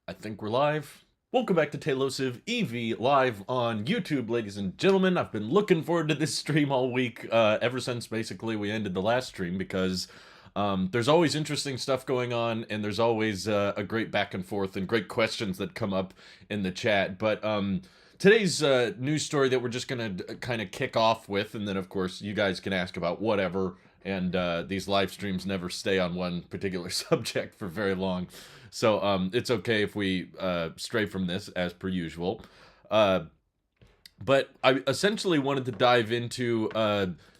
I think we're live. Welcome back to Tailosive EV live on YouTube, ladies and gentlemen. I've been looking forward to this stream all week, ever since basically we ended the last stream, because there's always interesting stuff going on, and there's always a great back and forth and great questions that come up in the chat. But today's news story that we're just going to kind of kick off with, and then of course you guys can ask about whatever, and these live streams never stay on one particular subject for very long. So it's okay if we stray from this as per usual. But I essentially wanted to dive into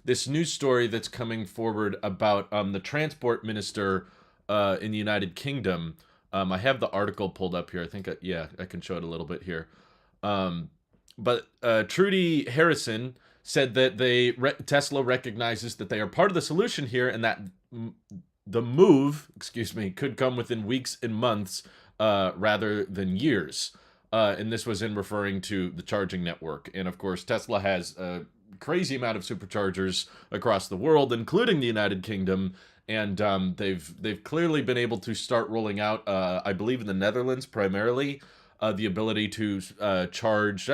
this news story that's coming forward about the transport minister in the United Kingdom. I have the article pulled up here. I think, yeah, I can show it a little bit here. But Trudy Harrison said that Tesla recognizes that they are part of the solution here, and that the move, could come within weeks and months rather than years. And this was in referring to the charging network. And of course, Tesla has a crazy amount of superchargers across the world, including the United Kingdom. And they've clearly been able to start rolling out, I believe in the Netherlands primarily, the ability to charge.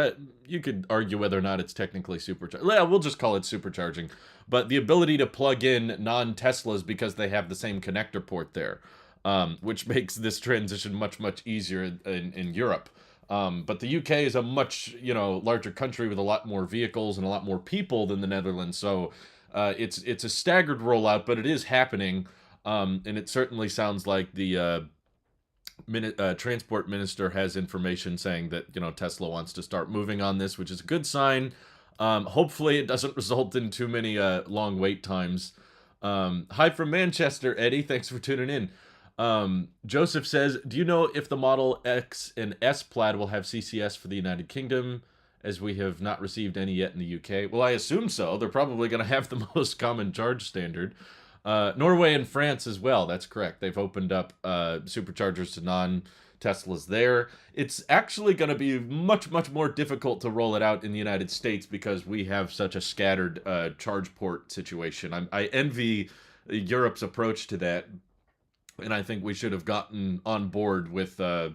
You could argue whether or not it's technically supercharging. Yeah, we'll just call it supercharging. But the ability to plug in non-Teslas because they have the same connector port there, which makes this transition much, much easier in Europe. But the UK is a much, larger country with a lot more vehicles and a lot more people than the Netherlands. So it's a staggered rollout, but it is happening. And it certainly sounds like the transport minister has information saying that, Tesla wants to start moving on this, which is a good sign. Hopefully it doesn't result in too many long wait times. Hi from Manchester, Eddie. Thanks for tuning in. Joseph says, do you know if the Model X and S Plaid will have CCS for the United Kingdom, as we have not received any yet in the UK? Well, I assume so. They're probably going to have the most common charge standard. Norway and France as well. That's correct. They've opened up superchargers to non-Teslas there. It's actually going to be much, much more difficult to roll it out in the United States because we have such a scattered charge port situation. I envy Europe's approach to that, and I think we should have gotten on board with a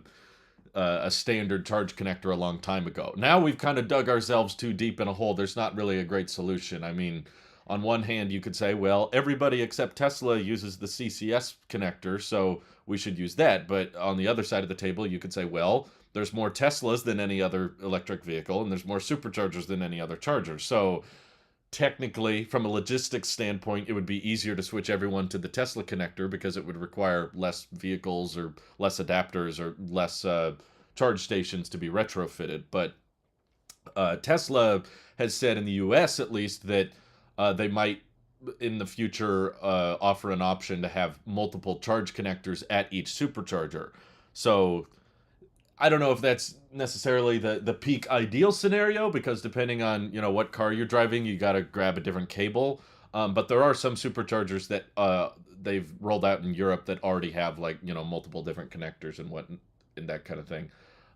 standard charge connector a long time ago. Now we've kind of dug ourselves too deep in a hole. There's not really a great solution. I mean, on one hand, you could say, well, everybody except Tesla uses the CCS connector, so we should use that. But on the other side of the table, you could say, well, there's more Teslas than any other electric vehicle, and there's more superchargers than any other charger. So technically, from a logistics standpoint, it would be easier to switch everyone to the Tesla connector because it would require less vehicles or less adapters or less charge stations to be retrofitted. But Tesla has said in the US, at least, that they might, in the future, offer an option to have multiple charge connectors at each supercharger. So I don't know if that's necessarily the peak ideal scenario, because depending on, what car you're driving, you got to grab a different cable. But there are some superchargers that they've rolled out in Europe that already have, multiple different connectors and that kind of thing.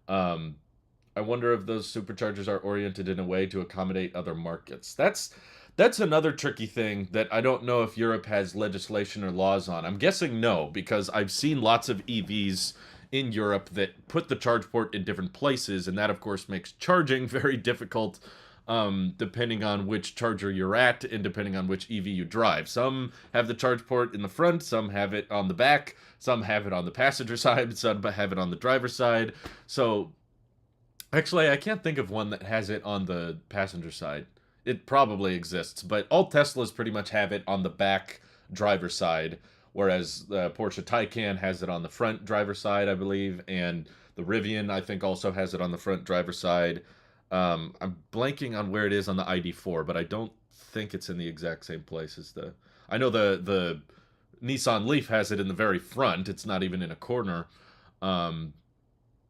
I wonder if those superchargers are oriented in a way to accommodate other markets. That's another tricky thing that I don't know if Europe has legislation or laws on. I'm guessing no, because I've seen lots of EVs in Europe that put the charge port in different places, and that of course makes charging very difficult, depending on which charger you're at and depending on which EV you drive. Some have the charge port in the front, some have it on the back, some have it on the passenger side, some have it on the driver's side. So actually, I can't think of one that has it on the passenger side. It probably exists, but all Teslas pretty much have it on the back driver's side, whereas the Porsche Taycan has it on the front driver's side, I believe, and the Rivian, I think, also has it on the front driver's side. I'm blanking on where it is on the ID4, but I don't think it's in the exact same place as the... I know the Nissan Leaf has it in the very front. It's not even in a corner.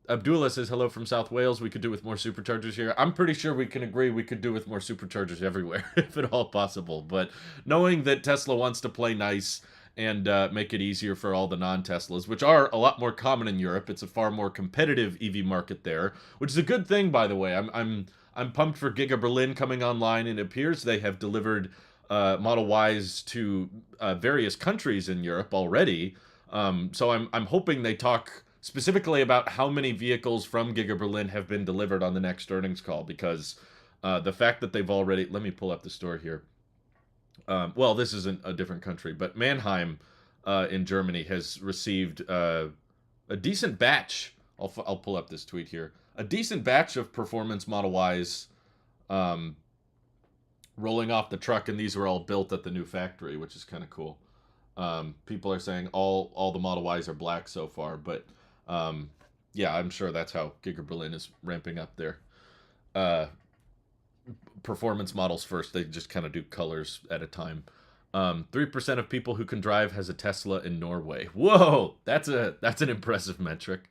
Abdullah says, hello from South Wales. We could do with more superchargers here. I'm pretty sure we can agree we could do with more superchargers everywhere, if at all possible. But knowing that Tesla wants to play nice and make it easier for all the non-Teslas, which are a lot more common in Europe, it's a far more competitive EV market there, which is a good thing, by the way. I'm pumped for Giga Berlin coming online, and it appears they have delivered Model Ys to various countries in Europe already. So I'm hoping they talk specifically about how many vehicles from Giga Berlin have been delivered on the next earnings call, because the fact that they've already... Let me pull up the store here. Well, this isn't a different country, but Mannheim in Germany has received a decent batch. I'll pull up this tweet here. A decent batch of performance Model Ys rolling off the truck, and these were all built at the new factory, which is kind of cool. People are saying all the Model Ys are black so far, but yeah, I'm sure that's how Giga Berlin is ramping up their performance models first. They just kind of do colors at a time. 3% of people who can drive has a Tesla in Norway. Whoa, that's an impressive metric.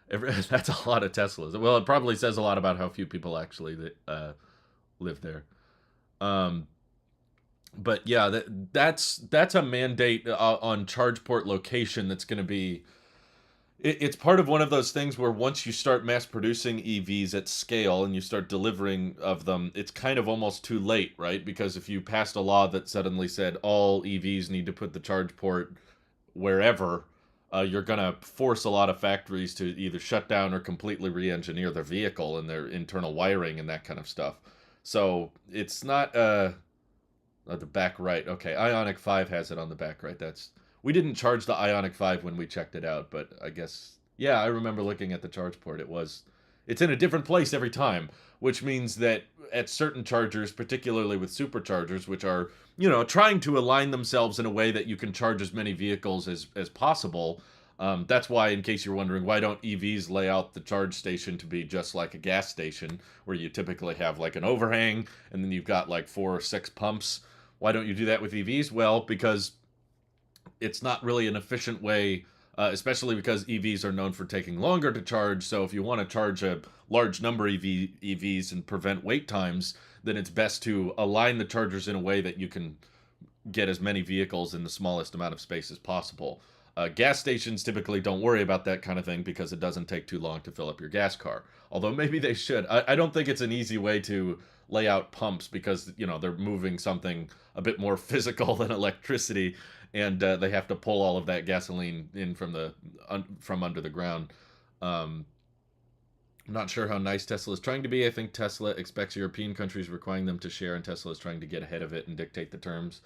That's a lot of Teslas. Well, it probably says a lot about how few people actually live there. But yeah, that's a mandate on charge port location that's going to be... It's part of one of those things where once you start mass producing EVs at scale and you start delivering of them, it's kind of almost too late, right? Because if you passed a law that suddenly said all EVs need to put the charge port wherever, you're going to force a lot of factories to either shut down or completely re-engineer their vehicle and their internal wiring and that kind of stuff. So it's not the back right. Okay, Ioniq 5 has it on the back right. We didn't charge the Ioniq 5 when we checked it out, but I guess, yeah, I remember looking at the charge port. It's in a different place every time, which means that at certain chargers, particularly with superchargers, which are, trying to align themselves in a way that you can charge as many vehicles as possible. That's why, in case you're wondering, why don't EVs lay out the charge station to be just like a gas station, where you typically have like an overhang, and then you've got like 4 or 6 pumps. Why don't you do that with EVs? Well, because it's not really an efficient way, especially because EVs are known for taking longer to charge. So if you want to charge a large number of EVs and prevent wait times, then it's best to align the chargers in a way that you can get as many vehicles in the smallest amount of space as possible. Gas stations typically don't worry about that kind of thing because it doesn't take too long to fill up your gas car. Although maybe they should. I don't think it's an easy way to lay out pumps because, they're moving something a bit more physical than electricity, and they have to pull all of that gasoline in from under the ground. I'm not sure how nice Tesla is trying to be. I think Tesla expects European countries requiring them to share, and Tesla is trying to get ahead of it and dictate the terms.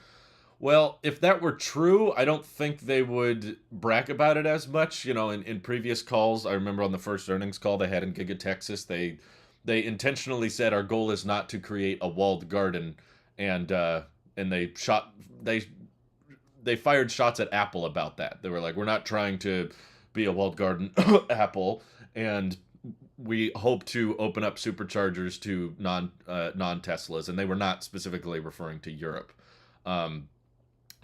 Well, if that were true, I don't think they would brag about it as much. In previous calls, I remember on the first earnings call they had in Giga Texas, they intentionally said our goal is not to create a walled garden, and they fired shots at Apple about that. They were like, we're not trying to be a walled garden, Apple, and we hope to open up superchargers to non-Teslas, and they were not specifically referring to Europe.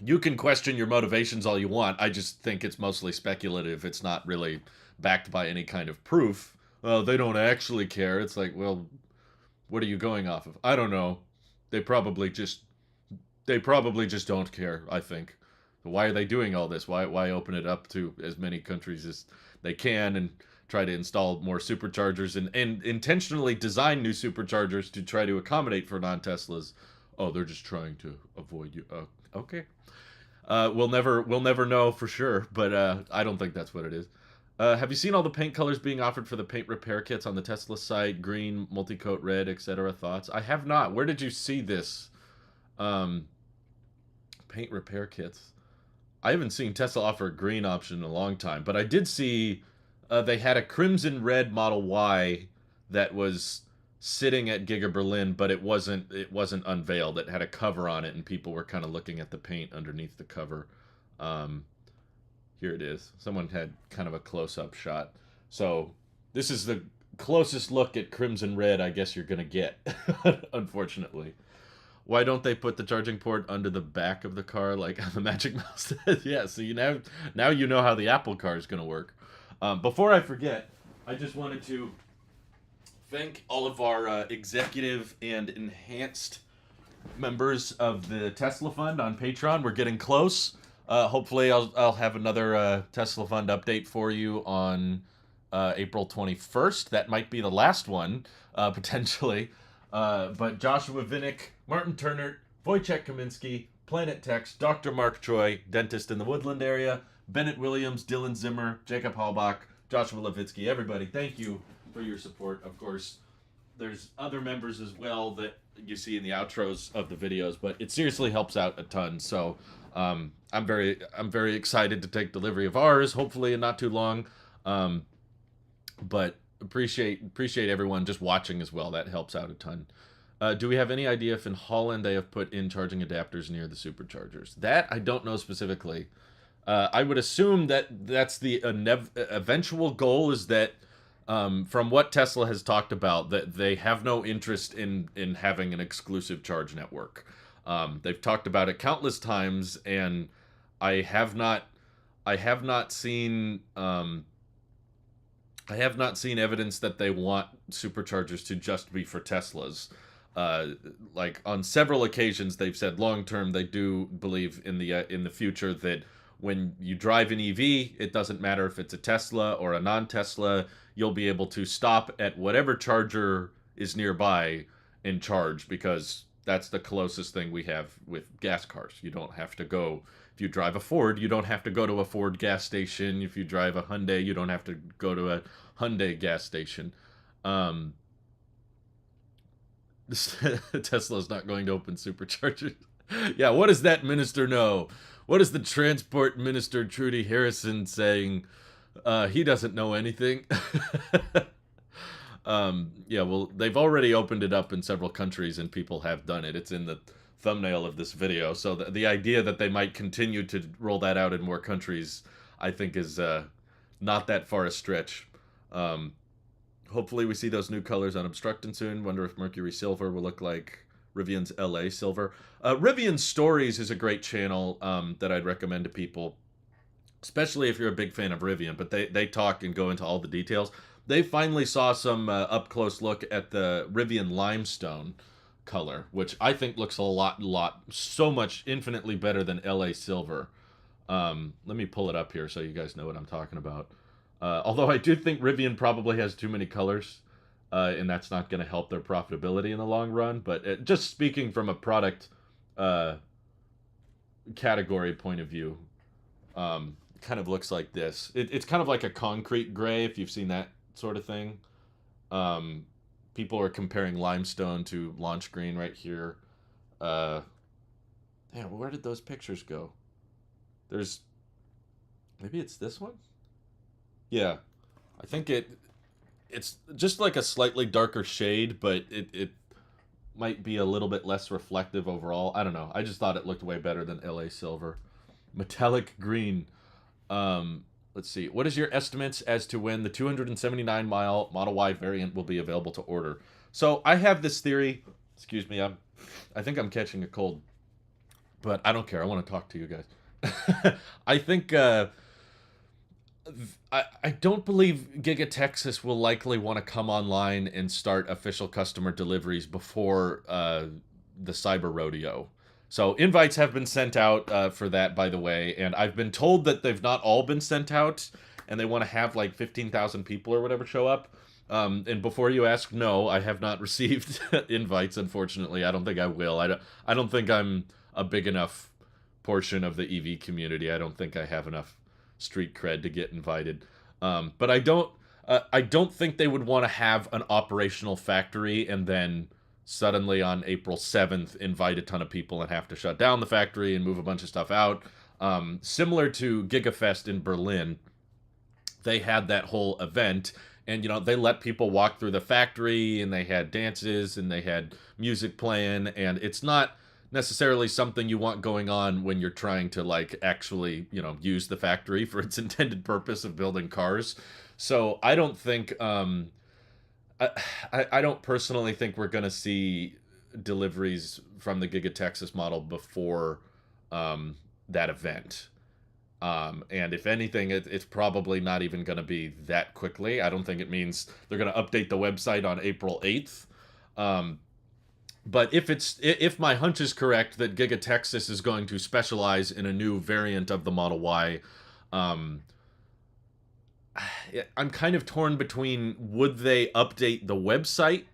You can question your motivations all you want. I just think it's mostly speculative. It's not really backed by any kind of proof. Well, they don't actually care. It's like, well, what are you going off of? I don't know. They probably just don't care, I think. Why are they doing all this? Why open it up to as many countries as they can and try to install more superchargers and intentionally design new superchargers to try to accommodate for non-Teslas? Oh, they're just trying to avoid you. Okay. We'll never know for sure, but I don't think that's what it is. Have you seen all the paint colors being offered for the paint repair kits on the Tesla site? Green, multi-coat red, etc. Thoughts? I have not. Where did you see this? Paint repair kits. I haven't seen Tesla offer a green option in a long time, but I did see they had a crimson red Model Y that was sitting at Giga Berlin, but it wasn't unveiled. It had a cover on it, and people were kind of looking at the paint underneath the cover. Here it is. Someone had kind of a close-up shot. So this is the closest look at crimson red I guess you're gonna get, unfortunately. Why don't they put the charging port under the back of the car like the Magic Mouse says? Yeah, so now you know how the Apple car is gonna work. Before I forget, I just wanted to thank all of our executive and enhanced members of the Tesla Fund on Patreon. We're getting close. Hopefully I'll have another Tesla Fund update for you on April 21st. That might be the last one, potentially. But Joshua Vinnick, Martin Turner, Wojciech Kaminski, Planet Tex, Dr. Mark Troy, dentist in the Woodland area, Bennett Williams, Dylan Zimmer, Jacob Halbach, Joshua Levitsky, everybody, thank you for your support. Of course, there's other members as well that you see in the outros of the videos, but it seriously helps out a ton. So I'm very excited to take delivery of ours, hopefully in not too long. But appreciate everyone just watching as well. That helps out a ton. Do we have any idea if in Holland they have put in charging adapters near the superchargers? That I don't know specifically. I would assume that that's the eventual goal, is that from what Tesla has talked about, that they have no interest in having an exclusive charge network. They've talked about it countless times, and I have not seen evidence that they want superchargers to just be for Teslas. Like on several occasions, they've said long term they do believe in the future that when you drive an EV, it doesn't matter if it's a Tesla or a non-Tesla, you'll be able to stop at whatever charger is nearby and charge, because that's the closest thing we have with gas cars. You don't have to go, if you drive a Ford, you don't have to go to a Ford gas station. If you drive a Hyundai, you don't have to go to a Hyundai gas station. Tesla's not going to open superchargers. Yeah, what does that minister know? What is the transport minister, Trudy Harrison, saying? He doesn't know anything. Yeah, well, they've already opened it up in several countries, and people have done it. It's in the thumbnail of this video. So the idea that they might continue to roll that out in more countries, I think, is not that far a stretch. Hopefully we see those new colors unobstructed soon. Wonder if Mercury Silver will look like Rivian's LA Silver. Rivian Stories is a great channel that I'd recommend to people, especially if you're a big fan of Rivian, but they talk and go into all the details. They finally saw some up-close look at the Rivian Limestone color, which I think looks so much infinitely better than LA Silver. Let me pull it up here so you guys know what I'm talking about. Although I do think Rivian probably has too many colors, and that's not going to help their profitability in the long run. But just speaking from a product category point of view, kind of looks like this. It's kind of like a concrete gray, if you've seen that sort of thing. People are comparing limestone to launch green right here. Yeah, where did those pictures go? There's, maybe it's this one? Yeah, I think it's just like a slightly darker shade, but it might be a little bit less reflective overall. I don't know. I just thought it looked way better than LA Silver. Metallic green. Let's see. What is your estimates as to when the 279-mile Model Y variant will be available to order? So I have this theory. Excuse me. I think I'm catching a cold, but I don't care. I want to talk to you guys. I think I don't believe Giga Texas will likely want to come online and start official customer deliveries before the Cyber Rodeo. So invites have been sent out for that, by the way, and I've been told that they've not all been sent out, and they want to have like 15,000 people or whatever show up. And before you ask, no, I have not received invites, unfortunately. I don't think I will. I don't think I'm a big enough portion of the EV community. I don't think I have enough street cred to get invited. But I don't think they would want to have an operational factory and then suddenly on April 7th invite a ton of people and have to shut down the factory and move a bunch of stuff out. Similar to GigaFest in Berlin, they had that whole event, and they let people walk through the factory, and they had dances and they had music playing, and it's not necessarily something you want going on when you're trying to like actually use the factory for its intended purpose of building cars. So I don't think I don't personally think we're gonna see deliveries from the Giga Texas model before that event. And if anything, it's probably not even going to be that quickly. I don't think it means they're going to update the website on April 8th. But if my hunch is correct that Giga Texas is going to specialize in a new variant of the Model Y, I'm kind of torn between, would they update the website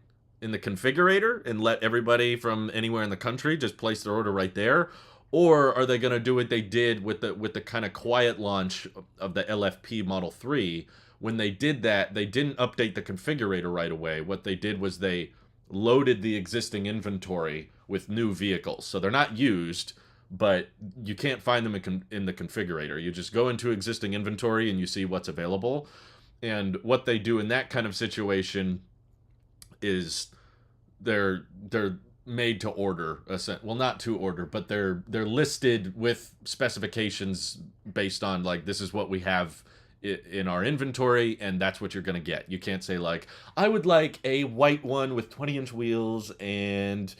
in the configurator and let everybody from anywhere in the country just place their order right there? Or are they going to do what they did with the kind of quiet launch of the LFP Model 3, when they did that, they didn't update the configurator right away. What they did was they loaded the existing inventory with new vehicles. So they're not used, but you can't find them in the configurator. You just go into existing inventory and you see what's available. And what they do in that kind of situation is they're made to order. Well, not to order, but they're listed with specifications based on, like, this is what we have in our inventory, and that's what you're gonna get. You can't say, like, I would like a white one with 20-inch wheels and,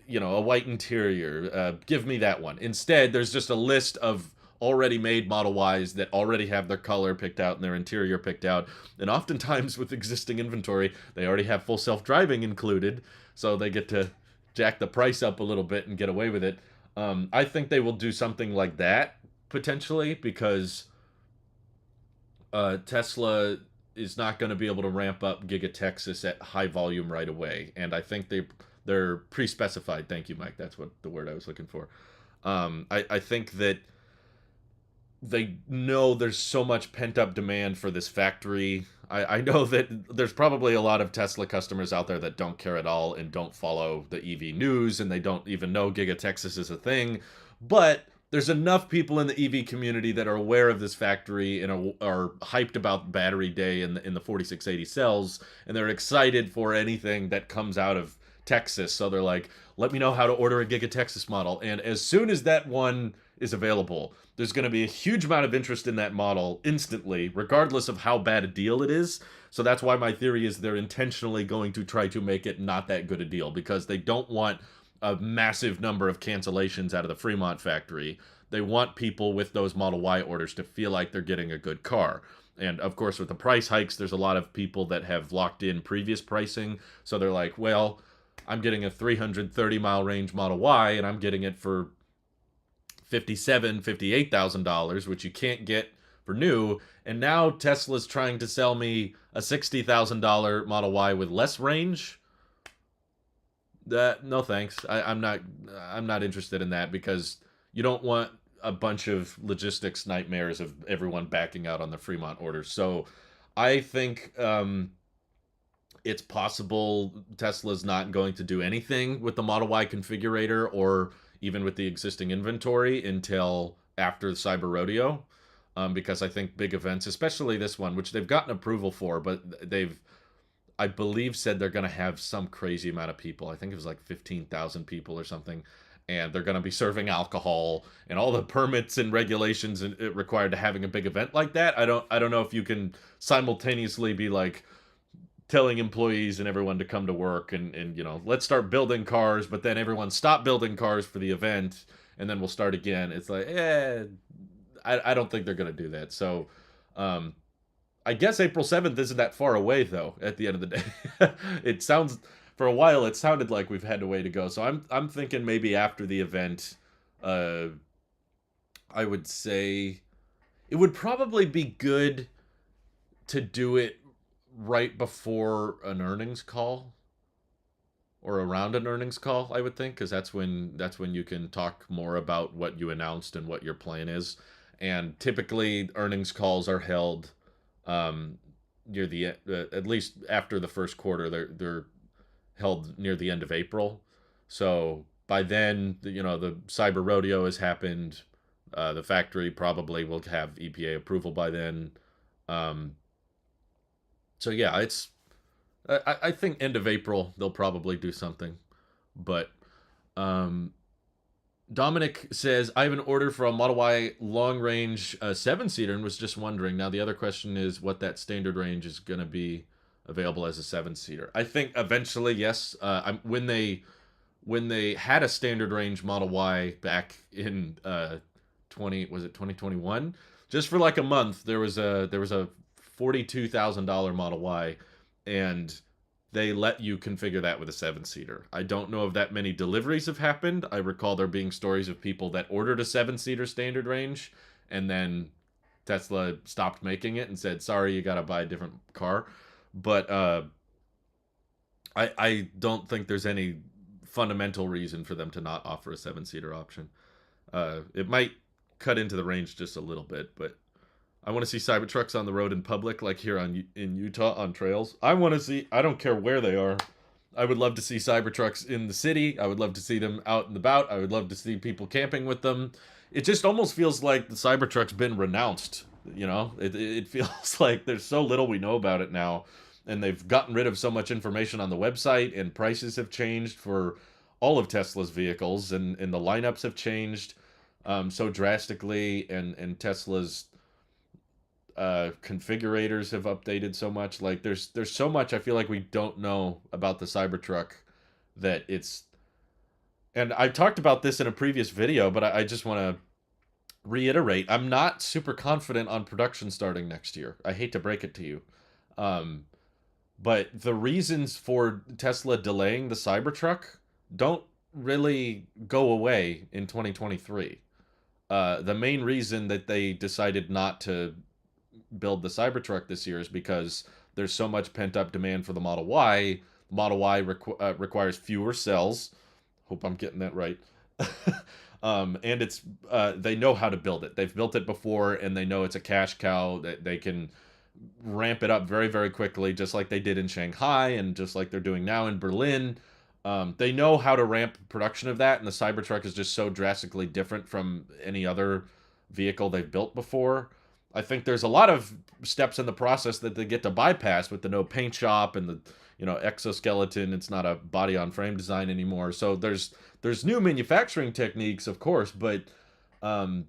you know, a white interior. Give me that one. Instead, there's just a list of already made Model Ys that already have their color picked out and their interior picked out. And oftentimes with existing inventory, they already have full self-driving included, so they get to jack the price up a little bit and get away with it. I think they will do something like that, potentially, because Tesla is not going to be able to ramp up Giga Texas at high volume right away. And I think they're pre-specified. Thank you, Mike. That's what the word I was looking for. I think that they know there's so much pent-up demand for this factory. I know that there's probably a lot of Tesla customers out there that don't care at all and don't follow the EV news, and they don't even know Giga Texas is a thing. But there's enough people in the EV community that are aware of this factory and are hyped about Battery Day in the 4680 cells, and they're excited for anything that comes out of Texas. So they're like, let me know how to order a Giga Texas model. And as soon as that one is available, there's going to be a huge amount of interest in that model instantly, regardless of how bad a deal it is. So that's why my theory is they're intentionally going to try to make it not that good a deal, because they don't want a massive number of cancellations out of the Fremont factory. They want people with those Model Y orders to feel like they're getting a good car. And of course, with the price hikes, there's a lot of people that have locked in previous pricing. So they're like, well, I'm getting a 330 mile range Model Y and I'm getting it for $57,000, $58,000, which you can't get for new. And now Tesla's trying to sell me a $60,000 Model Y with less range. No thanks. I'm not interested in that, because you don't want a bunch of logistics nightmares of everyone backing out on the Fremont orders. So I think it's possible Tesla's not going to do anything with the Model Y configurator or even with the existing inventory until after the Cyber Rodeo, because I think big events, especially this one, which they've gotten approval for, but they've, I believe, said they're going to have some crazy amount of people. I think it was like 15,000 people or something. And they're going to be serving alcohol and all the permits and regulations required to having a big event like that. I don't know if you can simultaneously be like telling employees and everyone to come to work and you know, let's start building cars, but then everyone stop building cars for the event and then we'll start again. It's like, I don't think they're going to do that. So, I guess April 7th isn't that far away, though, at the end of the day. It sounds, for a while, it sounded like we've had a way to go. So I'm thinking maybe after the event, I would say it would probably be good to do it right before an earnings call or around an earnings call, I would think, because that's when you can talk more about what you announced and what your plan is. And typically earnings calls are held near the at least after the first quarter. They're held near the end of April. So by then, you know, the Cyber Rodeo has happened. The factory probably will have EPA approval by then. So yeah, it's I think end of April they'll probably do something. But Dominic says, I have an order for a Model Y long-range 7-seater and was just wondering. Now, the other question is what that standard range is going to be available as a 7-seater. I think eventually, yes. When they had a standard range Model Y back in 2021? Just for like a month, there was a $42,000 Model Y, and they let you configure that with a 7-seater. I don't know if that many deliveries have happened. I recall there being stories of people that ordered a 7-seater standard range, and then Tesla stopped making it and said, sorry, you got to buy a different car. But I don't think there's any fundamental reason for them to not offer a 7-seater option. It might cut into the range just a little bit, but I want to see Cybertrucks on the road in public, like here in Utah on trails. I want to see. I don't care where they are. I would love to see Cybertrucks in the city. I would love to see them out and about. I would love to see people camping with them. It just almost feels like the Cybertruck's been renounced. You know, it feels like there's so little we know about it now, and they've gotten rid of so much information on the website, and prices have changed for all of Tesla's vehicles, and the lineups have changed so drastically, and Tesla's configurators have updated so much. Like there's so much I feel like we don't know about the Cybertruck that it's. And I talked about this in a previous video, but I just want to reiterate, I'm not super confident on production starting next year. I hate to break it to you. But the reasons for Tesla delaying the Cybertruck don't really go away in 2023. The main reason that they decided not to build the Cybertruck this year is because there's so much pent-up demand for the Model Y. The Model Y requires fewer cells. Hope I'm getting that right. And it's they know how to build it. They've built it before, and they know it's a cash cow. That they can ramp it up very, very quickly, just like they did in Shanghai and just like they're doing now in Berlin. They know how to ramp production of that, and the Cybertruck is just so drastically different from any other vehicle they've built before. I think there's a lot of steps in the process that they get to bypass with the no paint shop and the exoskeleton. It's not a body on frame design anymore. So there's new manufacturing techniques, of course, but the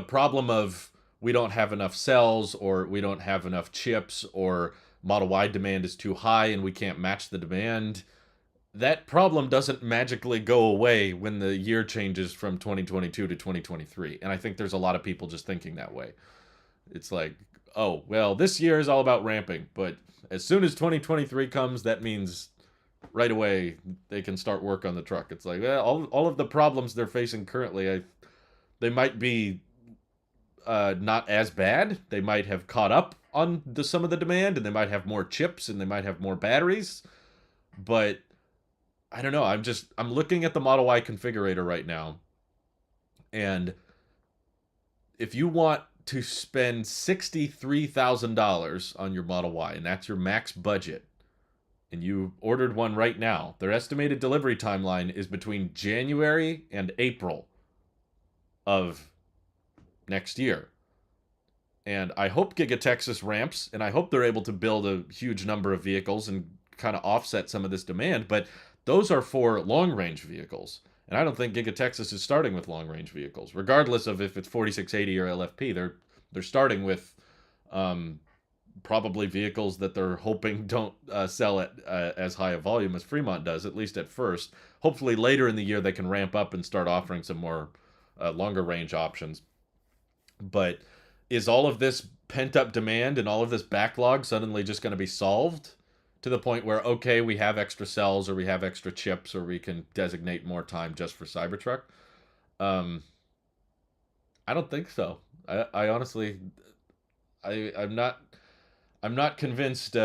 problem of we don't have enough cells, or we don't have enough chips, or Model Y demand is too high and we can't match the demand. That problem doesn't magically go away when the year changes from 2022 to 2023. And I think there's a lot of people just thinking that way. It's like, oh, well, this year is all about ramping, but as soon as 2023 comes, that means right away they can start work on the truck. It's like, well, all of the problems they're facing currently, they might be not as bad. They might have caught up on some of the demand, and they might have more chips, and they might have more batteries. But I don't know. I'm looking at the Model Y configurator right now, and if you want to spend $63,000 on your Model Y, and that's your max budget, and you ordered one right now, their estimated delivery timeline is between January and April of next year. And I hope Giga Texas ramps, and I hope they're able to build a huge number of vehicles and kind of offset some of this demand, but those are for long-range vehicles. And I don't think Giga Texas is starting with long-range vehicles, regardless of if it's 4680 or LFP. They're starting with probably vehicles that they're hoping don't sell at as high a volume as Fremont does, at least at first. Hopefully later in the year they can ramp up and start offering some more longer range options. But is all of this pent-up demand and all of this backlog suddenly just going to be solved to the point where, okay, we have extra cells, or we have extra chips, or we can designate more time just for Cybertruck? I don't think so. I honestly, I'm not convinced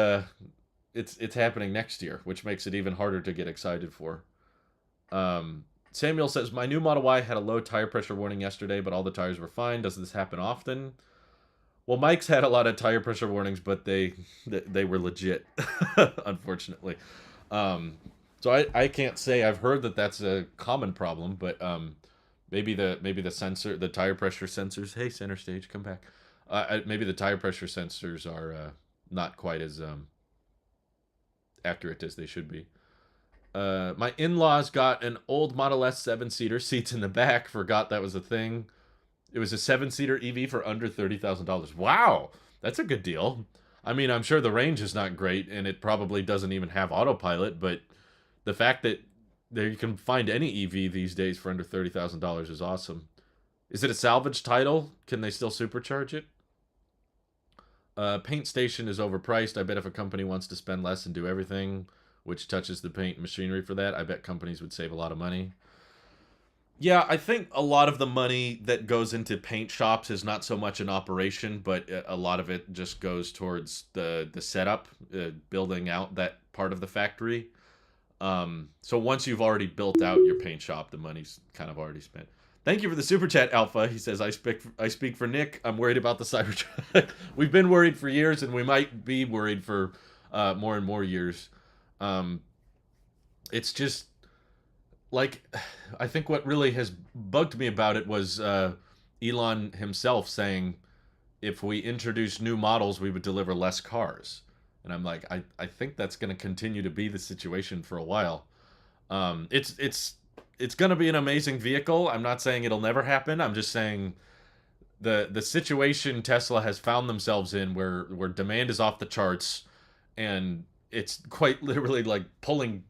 it's happening next year, which makes it even harder to get excited for. Samuel says, my new Model Y had a low tire pressure warning yesterday, but all the tires were fine. Does this happen often? Well, Mike's had a lot of tire pressure warnings, but they were legit, unfortunately. So I can't say. I've heard that that's a common problem, but maybe the tire pressure sensors. Hey, center stage, come back. Maybe the tire pressure sensors are not quite as accurate as they should be. My in-laws got an old Model S 7-seater, seats in the back. Forgot that was a thing. It was a 7-seater EV for under $30,000. Wow, that's a good deal. I mean, I'm sure the range is not great, and it probably doesn't even have autopilot, but the fact that there you can find any EV these days for under $30,000 is awesome. Is it a salvage title? Can they still supercharge it? Paint station is overpriced. I bet if a company wants to spend less and do everything, which touches the paint machinery for that, I bet companies would save a lot of money. Yeah, I think a lot of the money that goes into paint shops is not so much an operation, but a lot of it just goes towards the setup, building out that part of the factory. So once you've already built out your paint shop, the money's kind of already spent. Thank you for the super chat, Alpha. He says, I speak for Nick. I'm worried about the Cybertruck. We've been worried for years, and we might be worried for more and more years. Um, it's just like, I think what really has bugged me about it was Elon himself saying, if we introduce new models, we would deliver less cars. And I'm like, I think that's going to continue to be the situation for a while. It's going to be an amazing vehicle. I'm not saying it'll never happen. I'm just saying the situation Tesla has found themselves in, where demand is off the charts, and it's quite literally like pouring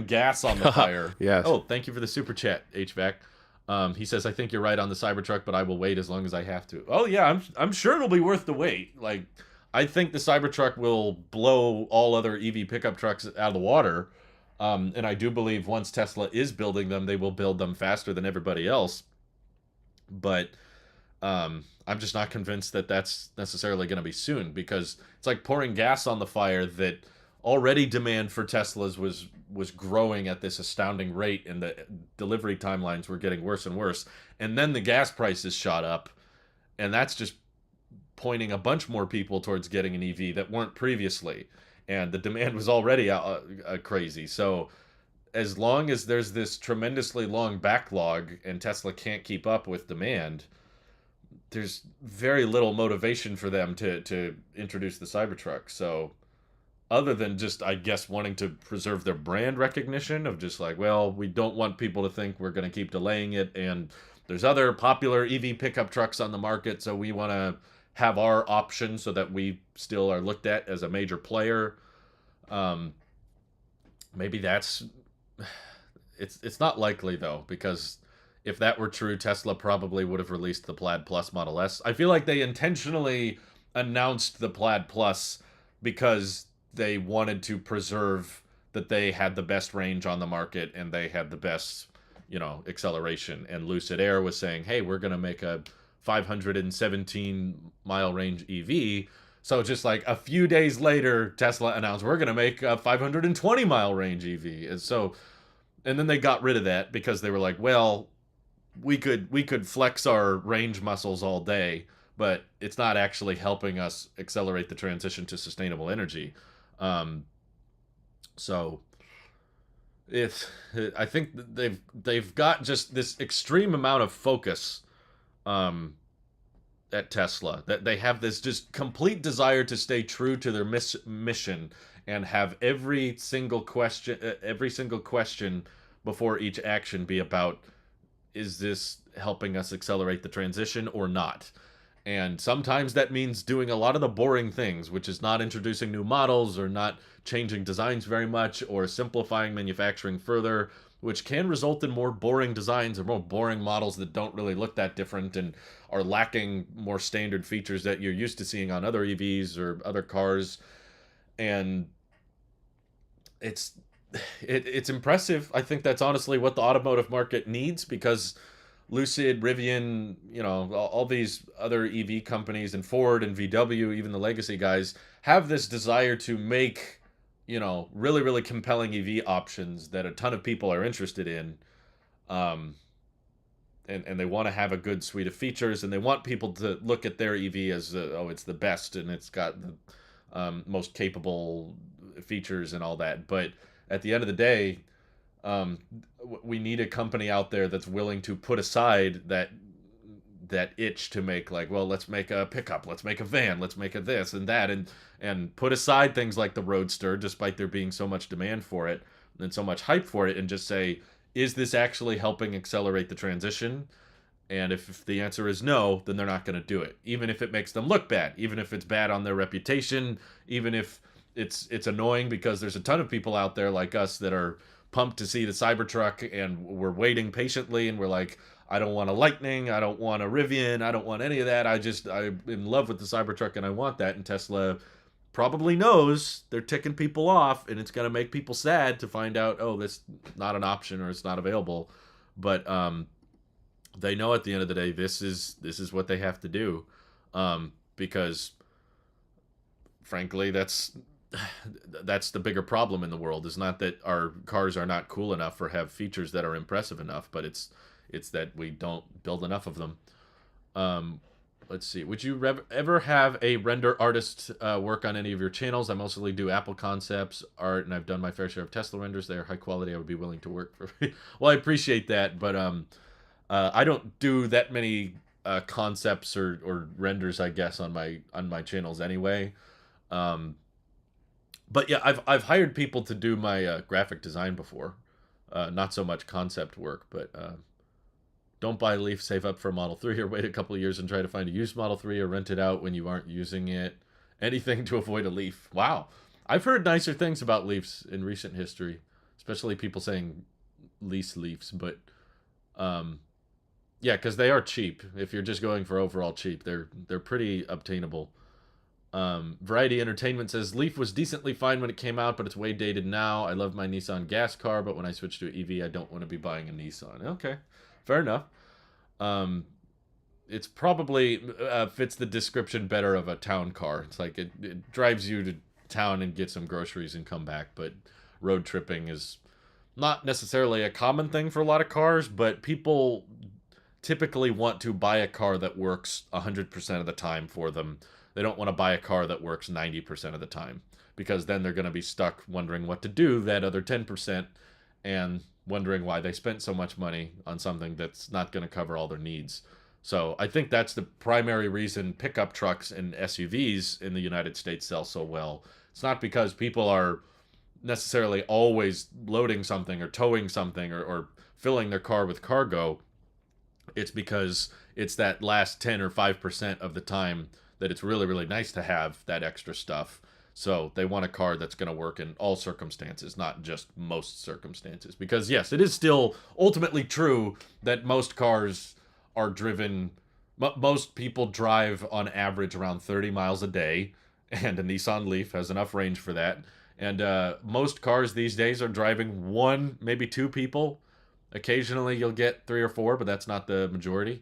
gas on the fire. Yes. Oh, thank you for the super chat, HVAC. He says, I think you're right on the Cybertruck, but I will wait as long as I have to. Oh yeah, I'm sure it'll be worth the wait. Like, I think the Cybertruck will blow all other EV pickup trucks out of the water. And I do believe once Tesla is building them, they will build them faster than everybody else. But I'm just not convinced that that's necessarily going to be soon, because it's like pouring gas on the fire that already demand for Teslas was growing at this astounding rate, and the delivery timelines were getting worse and worse. And then the gas prices shot up, and that's just pointing a bunch more people towards getting an EV that weren't previously. And the demand was already crazy. So as long as there's this tremendously long backlog and Tesla can't keep up with demand, there's very little motivation for them to introduce the Cybertruck. So other than just, I guess, wanting to preserve their brand recognition of just like, well, we don't want people to think we're going to keep delaying it, and there's other popular EV pickup trucks on the market, so we want to have our option so that we still are looked at as a major player. Maybe that's... It's not likely, though, because if that were true, Tesla probably would have released the Plaid Plus Model S. I feel like they intentionally announced the Plaid Plus because they wanted to preserve that they had the best range on the market and they had the best, acceleration. And Lucid Air was saying, hey, we're going to make a 517 mile range EV. So just like a few days later, Tesla announced, we're going to make a 520 mile range EV. And then they got rid of that because they were like, well, we could flex our range muscles all day, but it's not actually helping us accelerate the transition to sustainable energy. So I think they've got just this extreme amount of focus at Tesla, that they have this just complete desire to stay true to their mission and have every single question before each action be about, is this helping us accelerate the transition or not? And sometimes that means doing a lot of the boring things, which is not introducing new models or not changing designs very much or simplifying manufacturing further, which can result in more boring designs or more boring models that don't really look that different and are lacking more standard features that you're used to seeing on other EVs or other cars. And it's impressive. I think that's honestly what the automotive market needs, because Lucid, Rivian, all these other EV companies, and Ford and VW, even the legacy guys, have this desire to make, really, really compelling EV options that a ton of people are interested in. And they want to have a good suite of features, and they want people to look at their EV as, it's the best, and it's got the most capable features and all that. But at the end of the day, we need a company out there that's willing to put aside that itch to make, like, well, let's make a pickup, let's make a van, let's make a this and that, and put aside things like the Roadster, despite there being so much demand for it and so much hype for it, and just say, is this actually helping accelerate the transition? And if the answer is no, then they're not going to do it, even if it makes them look bad, even if it's bad on their reputation, even if it's annoying, because there's a ton of people out there like us that are pumped to see the Cybertruck, and we're waiting patiently, and we're like, I don't want a Lightning, I don't want a Rivian, I don't want any of that, I'm in love with the Cybertruck and I want that. And Tesla probably knows they're ticking people off, and it's going to make people sad to find out, oh, that's not an option or it's not available. But they know at the end of the day, this is what they have to do, because frankly, that's the bigger problem in the world, is not that our cars are not cool enough or have features that are impressive enough, but it's It's that we don't build enough of them. Um, let's see. Would you ever have a render artist work on any of your channels? I mostly do Apple concepts, art, and I've done my fair share of Tesla renders. They are high quality. I would be willing to work for. Well, I appreciate that, but I don't do that many concepts or renders, I guess, on my channels anyway. Um, but yeah, I've hired people to do my graphic design before. Not so much concept work, but don't buy a Leaf, save up for a Model 3, or wait a couple of years and try to find a used Model 3 or rent it out when you aren't using it. Anything to avoid a Leaf. Wow. I've heard nicer things about Leafs in recent history, especially people saying lease Leafs, but yeah, because they are cheap. If you're just going for overall cheap, they're pretty obtainable. Variety Entertainment says Leaf was decently fine when it came out, but it's way dated now. I love my Nissan gas car, but when I switch to an EV, I don't want to be buying a Nissan. Okay, fair enough. Um, it's probably fits the description better of a town car. It's like it drives you to town and get some groceries and come back, but road tripping is not necessarily a common thing for a lot of cars, but people typically want to buy a car that works 100% of the time for them. They don't want to buy a car that works 90% of the time, because then they're going to be stuck wondering what to do that other 10% and wondering why they spent so much money on something that's not going to cover all their needs. So I think that's the primary reason pickup trucks and SUVs in the United States sell so well. It's not because people are necessarily always loading something or towing something or filling their car with cargo. It's because it's that last 10 or 5% of the time that it's really, really nice to have that extra stuff. So they want a car that's going to work in all circumstances, not just most circumstances. Because yes, it is still ultimately true that most cars are driven, most people drive on average around 30 miles a day, and a Nissan Leaf has enough range for that. And most cars these days are driving one, maybe two people. Occasionally you'll get three or four, but that's not the majority.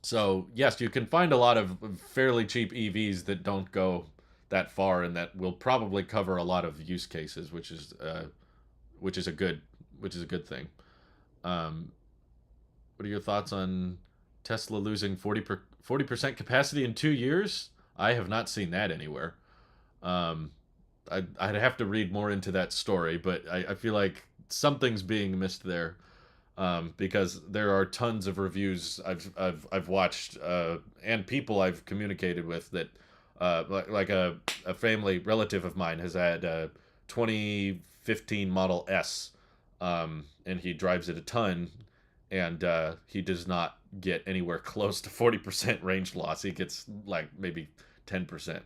So yes, you can find a lot of fairly cheap EVs that don't go that far and that will probably cover a lot of use cases, which is a good thing. Um, what are your thoughts on Tesla losing 40% capacity in 2 years? I have not seen that anywhere. Um, I'd have to read more into that story, but I feel like something's being missed there, because there are tons of reviews I've watched and people I've communicated with that like a family relative of mine has had a 2015 Model S, and he drives it a ton, and he does not get anywhere close to 40% range loss. He gets like maybe 10%.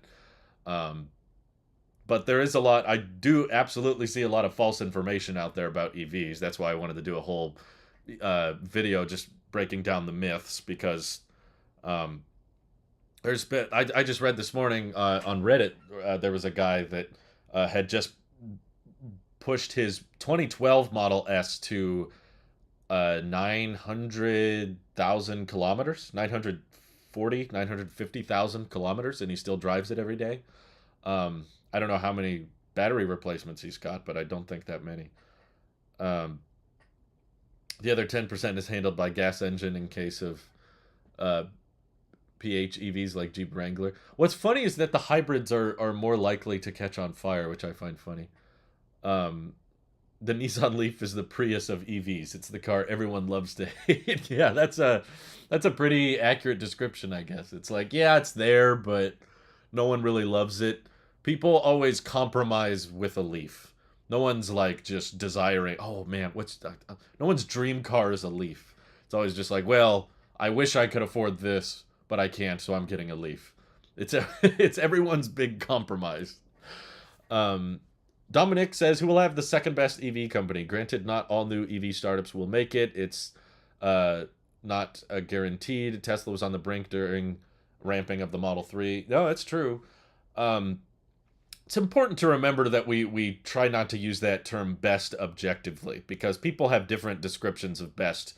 But there is a lot. I do absolutely see a lot of false information out there about EVs. That's why I wanted to do a whole video just breaking down the myths, because there's been. I just read this morning on Reddit. There was a guy that had just pushed his 2012 Model S to 900,000 kilometers, 950,000 kilometers, and he still drives it every day. I don't know how many battery replacements he's got, but I don't think that many. The other 10% is handled by gas engine in case of PHEVs like Jeep Wrangler. What's funny is that the hybrids are more likely to catch on fire, which I find funny. The Nissan Leaf is the Prius of EVs. It's the car everyone loves to hate. Yeah, that's a pretty accurate description, I guess. It's like, yeah, it's there, but no one really loves it. People always compromise with a Leaf. No one's like just desiring, oh man, no one's dream car is a Leaf. It's always just like, well, I wish I could afford this, but I can't, so I'm getting a Leaf. It's everyone's big compromise. Dominic says, who will have the second best EV company? Granted, not all new EV startups will make it. It's not guaranteed. Tesla was on the brink during ramping of the Model 3. No, that's true. It's important to remember that we try not to use that term best objectively, because people have different descriptions of best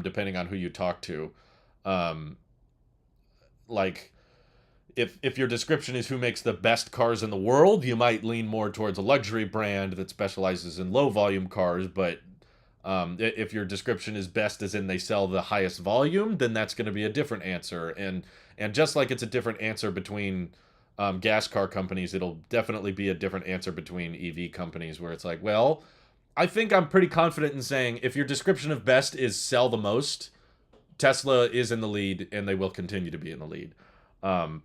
depending on who you talk to. Like, if your description is who makes the best cars in the world, you might lean more towards a luxury brand that specializes in low volume cars, but If your description is best as in they sell the highest volume, then that's going to be a different answer. And just like it's a different answer between gas car companies, it'll definitely be a different answer between EV companies where it's like, well, I think I'm pretty confident in saying if your description of best is sell the most, Tesla is in the lead and they will continue to be in the lead. Um,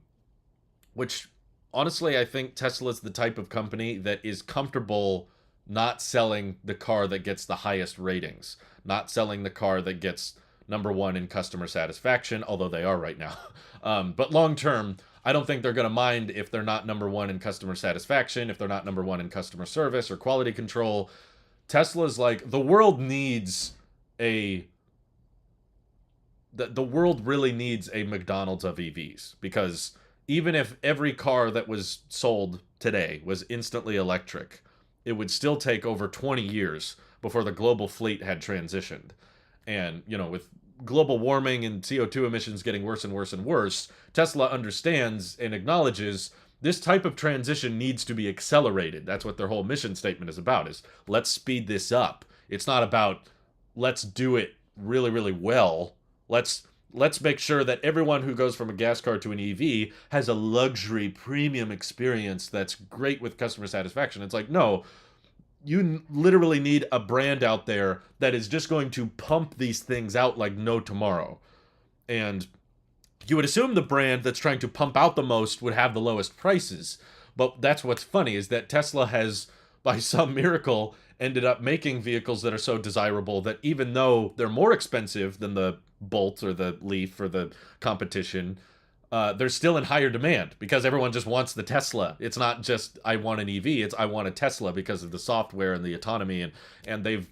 which honestly, I think Tesla's the type of company that is comfortable not selling the car that gets the highest ratings, not selling the car that gets number one in customer satisfaction, although they are right now. But long term, I don't think they're going to mind if they're not number one in customer satisfaction, if they're not number one in customer service or quality control. Tesla's like, the world needs a the world really needs a McDonald's of EVs, because even if every car that was sold today was instantly electric, it would still take over 20 years before the global fleet had transitioned. And, with global warming and CO2 emissions getting worse and worse and worse, Tesla understands and acknowledges this type of transition needs to be accelerated. That's what their whole mission statement is about, is let's speed this up. It's not about let's do it really, really well. Let's make sure that everyone who goes from a gas car to an EV has a luxury premium experience that's great with customer satisfaction. It's like, no, you literally need a brand out there that is just going to pump these things out like no tomorrow. And you would assume the brand that's trying to pump out the most would have the lowest prices. But that's what's funny, is that Tesla has, by some miracle, ended up making vehicles that are so desirable that even though they're more expensive than the Bolt or the Leaf or the competition, they're still in higher demand because everyone just wants the Tesla. It's not just I want an EV, it's I want a Tesla because of the software and the autonomy, and they've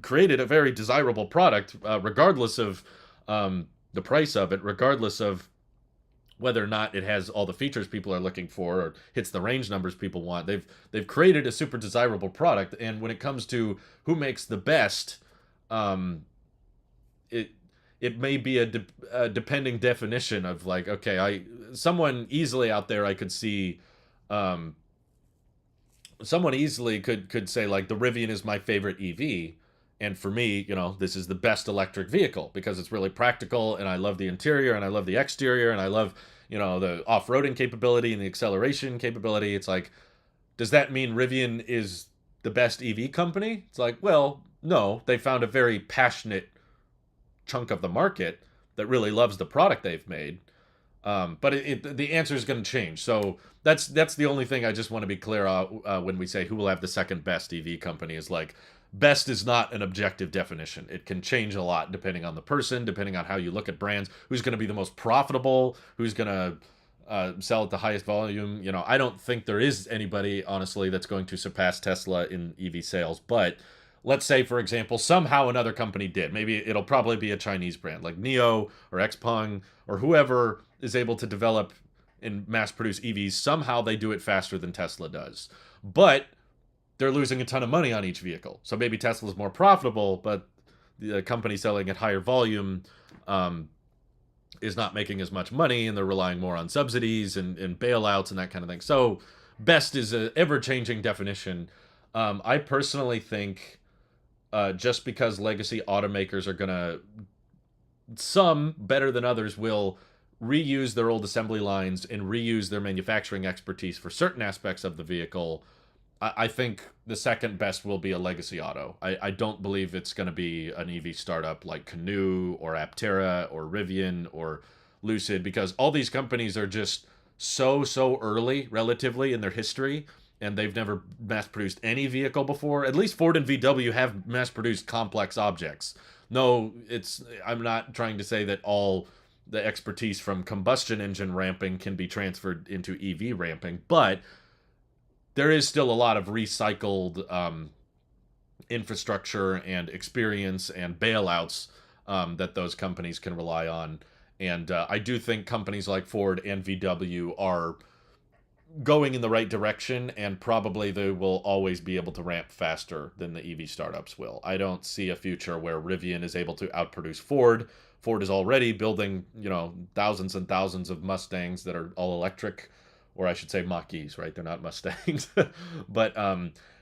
created a very desirable product, regardless of the price of it, regardless of whether or not it has all the features people are looking for or hits the range numbers people want. They've created a super desirable product, and when it comes to who makes the best, it may be a depending definition of like, okay, someone easily out there I could see, someone easily could say like the Rivian is my favorite EV. And for me, this is the best electric vehicle because it's really practical and I love the interior and I love the exterior and I love, the off-roading capability and the acceleration capability. It's like, does that mean Rivian is the best EV company? It's like, well, no, they found a very passionate chunk of the market that really loves the product they've made. But the answer is going to change. So that's the only thing I just want to be clear on when we say who will have the second best EV company, is like, best is not an objective definition. It can change a lot depending on the person, depending on how you look at brands, who's going to be the most profitable, who's going to sell at the highest volume. I don't think there is anybody, honestly, that's going to surpass Tesla in EV sales. But let's say, for example, somehow another company did. Maybe it'll probably be a Chinese brand like NIO or XPeng or whoever is able to develop and mass produce EVs. Somehow they do it faster than Tesla does. But they're losing a ton of money on each vehicle. So maybe Tesla's more profitable, but the company selling at higher volume is not making as much money, and they're relying more on subsidies and bailouts and that kind of thing. So best is an ever-changing definition. I personally think just because legacy automakers are going to, some better than others, will reuse their old assembly lines and reuse their manufacturing expertise for certain aspects of the vehicle, I think the second best will be a legacy auto. I don't believe it's going to be an EV startup like Canoo or Aptera or Rivian or Lucid, because all these companies are just so early relatively in their history, and they've never mass-produced any vehicle before. At least Ford and VW have mass-produced complex objects. No, I'm not trying to say that all the expertise from combustion engine ramping can be transferred into EV ramping, but there is still a lot of recycled infrastructure and experience and bailouts that those companies can rely on. And I do think companies like Ford and VW are going in the right direction, and probably they will always be able to ramp faster than the EV startups will. I don't see a future where Rivian is able to outproduce Ford. Ford is already building, thousands and thousands of Mustangs that are all electric, or I should say Mach-E's, right? They're not Mustangs. But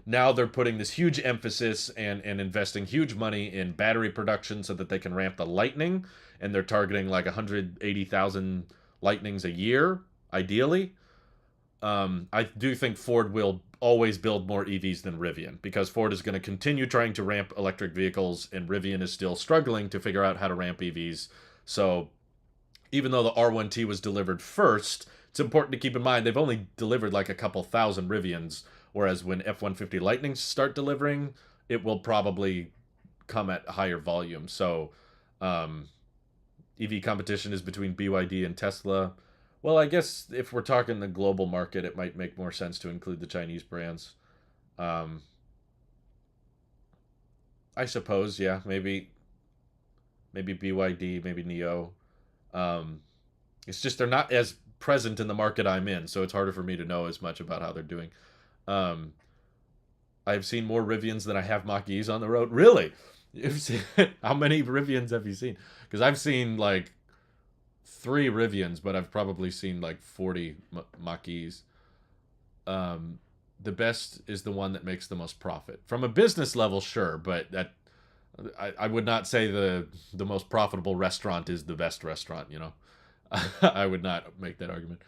now they're putting this huge emphasis and investing huge money in battery production so that they can ramp the Lightning, and they're targeting like 180,000 Lightnings a year, ideally. I do think Ford will always build more EVs than Rivian, because Ford is going to continue trying to ramp electric vehicles, and Rivian is still struggling to figure out how to ramp EVs. So even though the R1T was delivered first, it's important to keep in mind they've only delivered like a couple thousand Rivians, whereas when F-150 Lightnings start delivering, it will probably come at higher volume. So EV competition is between BYD and Tesla. Well, I guess if we're talking the global market, it might make more sense to include the Chinese brands. Um, I suppose, yeah, maybe BYD, maybe Neo. Um, it's just they're not as present in the market I'm in, so it's harder for me to know as much about how they're doing. Um, I've seen more Rivians than I have Mach-E's on the road. Really? You've seen, how many Rivians have you seen? Because I've seen like 3 Rivians, but I've probably seen like 40 Mach-E's. The best is the one that makes the most profit. From a business level, sure, but that I would not say the most profitable restaurant is the best restaurant, you know. I would not make that argument.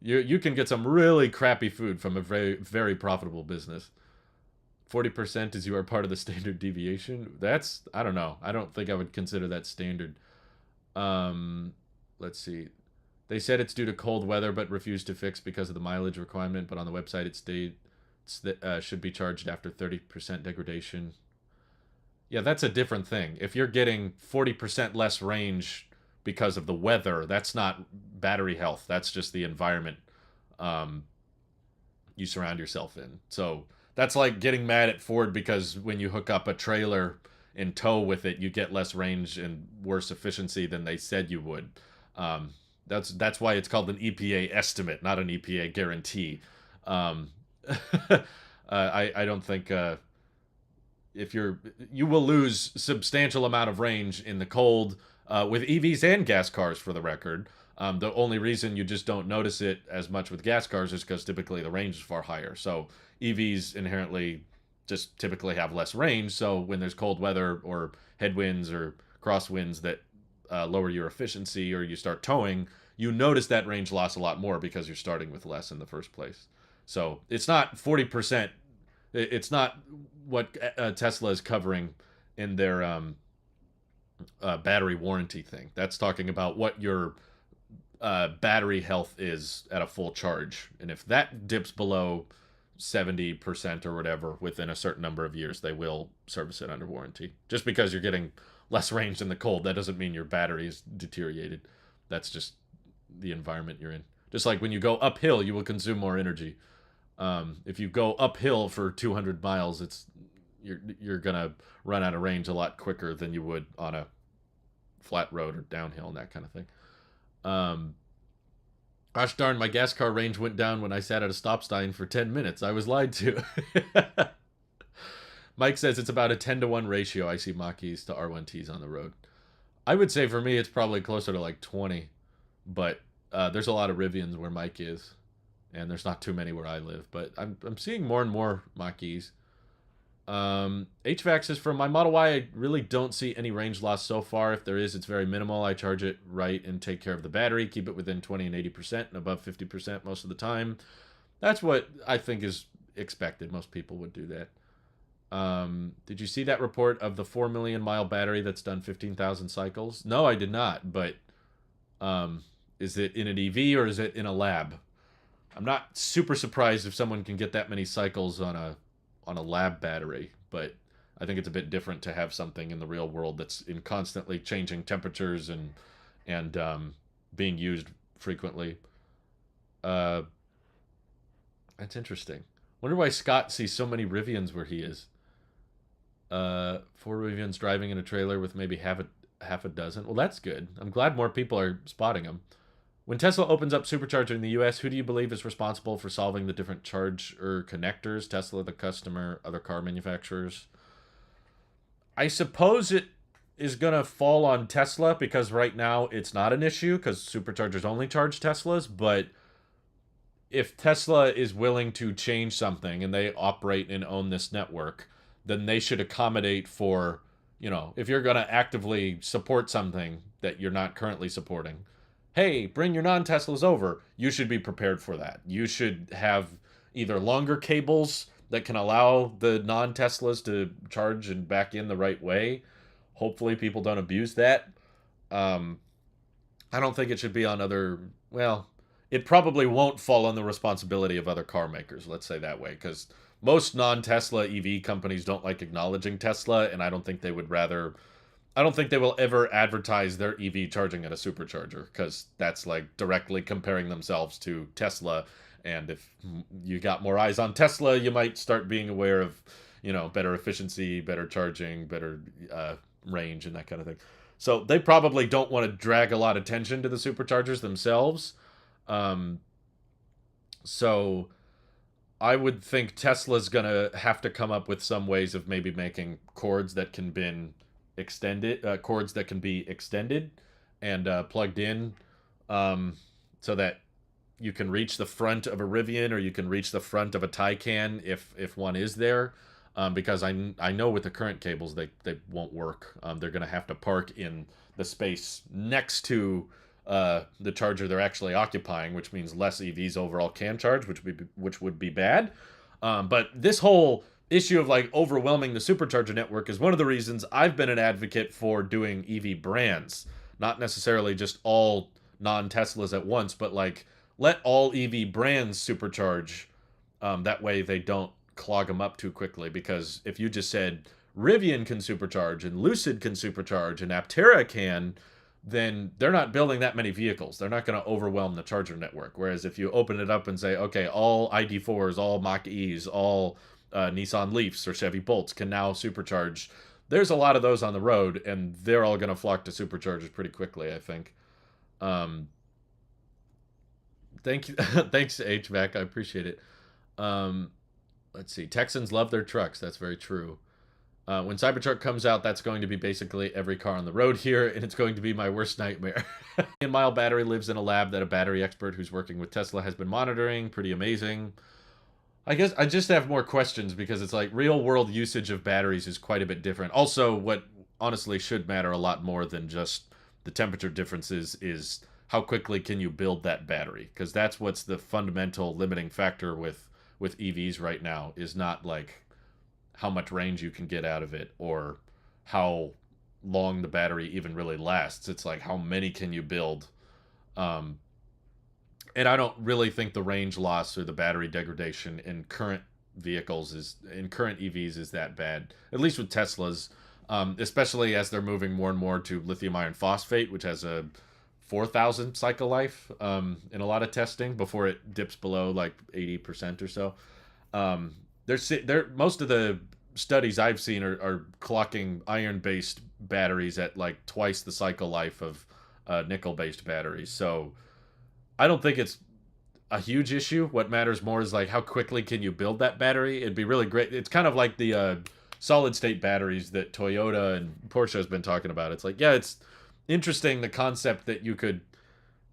You can get some really crappy food from a very very profitable business. 40% is you are part of the standard deviation. That's, I don't know. I don't think I would consider that standard. Um, let's see. They said it's due to cold weather, but refused to fix because of the mileage requirement. But on the website, it states that should be charged after 30% degradation. Yeah, that's a different thing. If you're getting 40% less range because of the weather, that's not battery health. That's just the environment um, you surround yourself in. So that's like getting mad at Ford because when you hook up a trailer in tow with it, you get less range and worse efficiency than they said you would. That's why it's called an EPA estimate, not an EPA guarantee. Um, I don't think if you will lose substantial amount of range in the cold with EVs and gas cars, for the record. The only reason you just don't notice it as much with gas cars is because typically the range is far higher. So EVs inherently just typically have less range. So when there's cold weather or headwinds or crosswinds that lower your efficiency, or you start towing, you notice that range loss a lot more because you're starting with less in the first place. So it's not 40%. It's not what Tesla is covering in their battery warranty thing. That's talking about what your battery health is at a full charge. And if that dips below 70% or whatever within a certain number of years, they will service it under warranty. Just because you're getting less range in the cold, that doesn't mean your battery is deteriorated. That's just the environment you're in. Just like when you go uphill, you will consume more energy. If you go uphill for 200 miles, you're gonna run out of range a lot quicker than you would on a flat road or downhill and that kind of thing. Gosh darn, my gas car range went down when I sat at a stop sign for 10 minutes. I was lied to. Mike says it's about a 10-to-1 ratio. I see Mach-E's to R1Ts on the road. I would say for me it's probably closer to like 20, but there's a lot of Rivians where Mike is, and there's not too many where I live. But I'm seeing more and more Mach-E's. HVAC says for my Model Y, I really don't see any range loss so far. If there is, it's very minimal. I charge it right and take care of the battery, keep it within 20 and 80% and above 50% most of the time. That's what I think is expected. Most people would do that. Did you see that report of the 4 million mile battery that's done 15,000 cycles? No, I did not. But is it in an EV or is it in a lab? I'm not super surprised if someone can get that many cycles on a lab battery, but I think it's a bit different to have something in the real world that's in constantly changing temperatures and being used frequently. That's interesting. Wonder why Scott sees so many Rivians where he is. 4 Rivians driving in a trailer with maybe half a dozen. Well, that's good. I'm glad more people are spotting them. When Tesla opens up Supercharger in the US, who do you believe is responsible for solving the different charger connectors? Tesla, the customer, other car manufacturers? I suppose it is going to fall on Tesla because right now it's not an issue because Superchargers only charge Teslas, but if Tesla is willing to change something and they operate and own this network, then they should accommodate for, if you're going to actively support something that you're not currently supporting, hey, bring your non Teslas over. You should be prepared for that. You should have either longer cables that can allow the non Teslas to charge and back in the right way. Hopefully, people don't abuse that. Um, I don't think it should be on other. Well, it probably won't fall on the responsibility of other car makers. Let's say that way, because most non-Tesla EV companies don't like acknowledging Tesla, and I don't think they would rather. I don't think they will ever advertise their EV charging at a supercharger, because that's like directly comparing themselves to Tesla. And if you got more eyes on Tesla, you might start being aware of, better efficiency, better charging, better range, and that kind of thing. So they probably don't want to drag a lot of attention to the superchargers themselves. Um, so I would think Tesla's gonna have to come up with some ways of maybe making cords that can be extended and plugged in, so that you can reach the front of a Rivian or you can reach the front of a Taycan if one is there. Because I know with the current cables they won't work. They're going to have to park in the space next to the charger they're actually occupying, which means less EVs overall can charge, which would be bad. But this whole issue of like overwhelming the supercharger network is one of the reasons I've been an advocate for doing EV brands, not necessarily just all non-Teslas at once, but like let all EV brands supercharge. That way they don't clog them up too quickly, because if you just said Rivian can supercharge and Lucid can supercharge and Aptera can, then they're not building that many vehicles. They're not going to overwhelm the charger network. Whereas if you open it up and say, okay, all ID4s, all Mach-E's, all Nissan Leafs or Chevy Bolts can now supercharge, there's a lot of those on the road, and they're all going to flock to superchargers pretty quickly, I think. Thank you. Thanks, HVAC. I appreciate it. Let's see. Texans love their trucks. That's very true. When Cybertruck comes out, that's going to be basically every car on the road here, and it's going to be my worst nightmare. Mile battery lives in a lab that a battery expert who's working with Tesla has been monitoring. Pretty amazing. I guess I just have more questions, because it's like real world usage of batteries is quite a bit different. Also, what honestly should matter a lot more than just the temperature differences is how quickly can you build that battery, because that's what's the fundamental limiting factor with EVs right now, is not like how much range you can get out of it or how long the battery even really lasts. It's like how many can you build. And I don't really think the range loss or the battery degradation in current EVs is that bad, at least with Teslas, especially as they're moving more and more to lithium iron phosphate, which has a 4,000 cycle life in a lot of testing before it dips below like 80% or so. Most of the studies I've seen are clocking iron-based batteries at like twice the cycle life of nickel-based batteries. So I don't think it's a huge issue. What matters more is like how quickly can you build that battery. It'd be really great. It's kind of like the solid-state batteries that Toyota and Porsche has been talking about. It's like, yeah, it's interesting, the concept that you could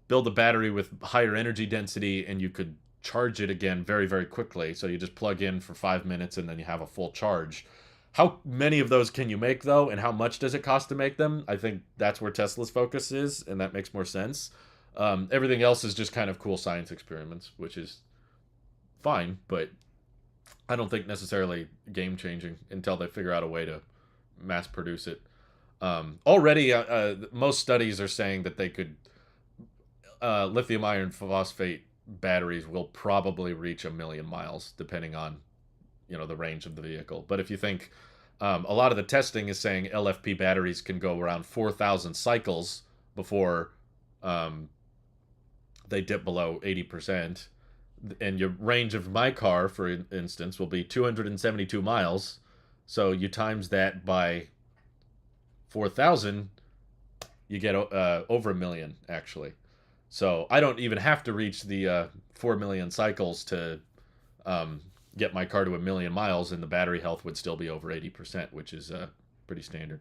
build a battery with higher energy density and you could charge it again very, very quickly. So you just plug in for 5 minutes and then you have a full charge. How many of those can you make, though, and how much does it cost to make them? I think that's where Tesla's focus is, and that makes more sense. Everything else is just kind of cool science experiments, which is fine, but I don't think necessarily game-changing until they figure out a way to mass produce it. Already, most studies are saying that they could lithium iron phosphate batteries will probably reach 1 million miles, depending on the range of the vehicle. But if you think a lot of the testing is saying LFP batteries can go around 4,000 cycles before they dip below 80%, and your range of my car, for instance, will be 272 miles. So you times that by 4,000, you get over 1 million, actually. So I don't even have to reach the 4 million cycles to get my car to 1 million miles, and the battery health would still be over 80%, which is pretty standard.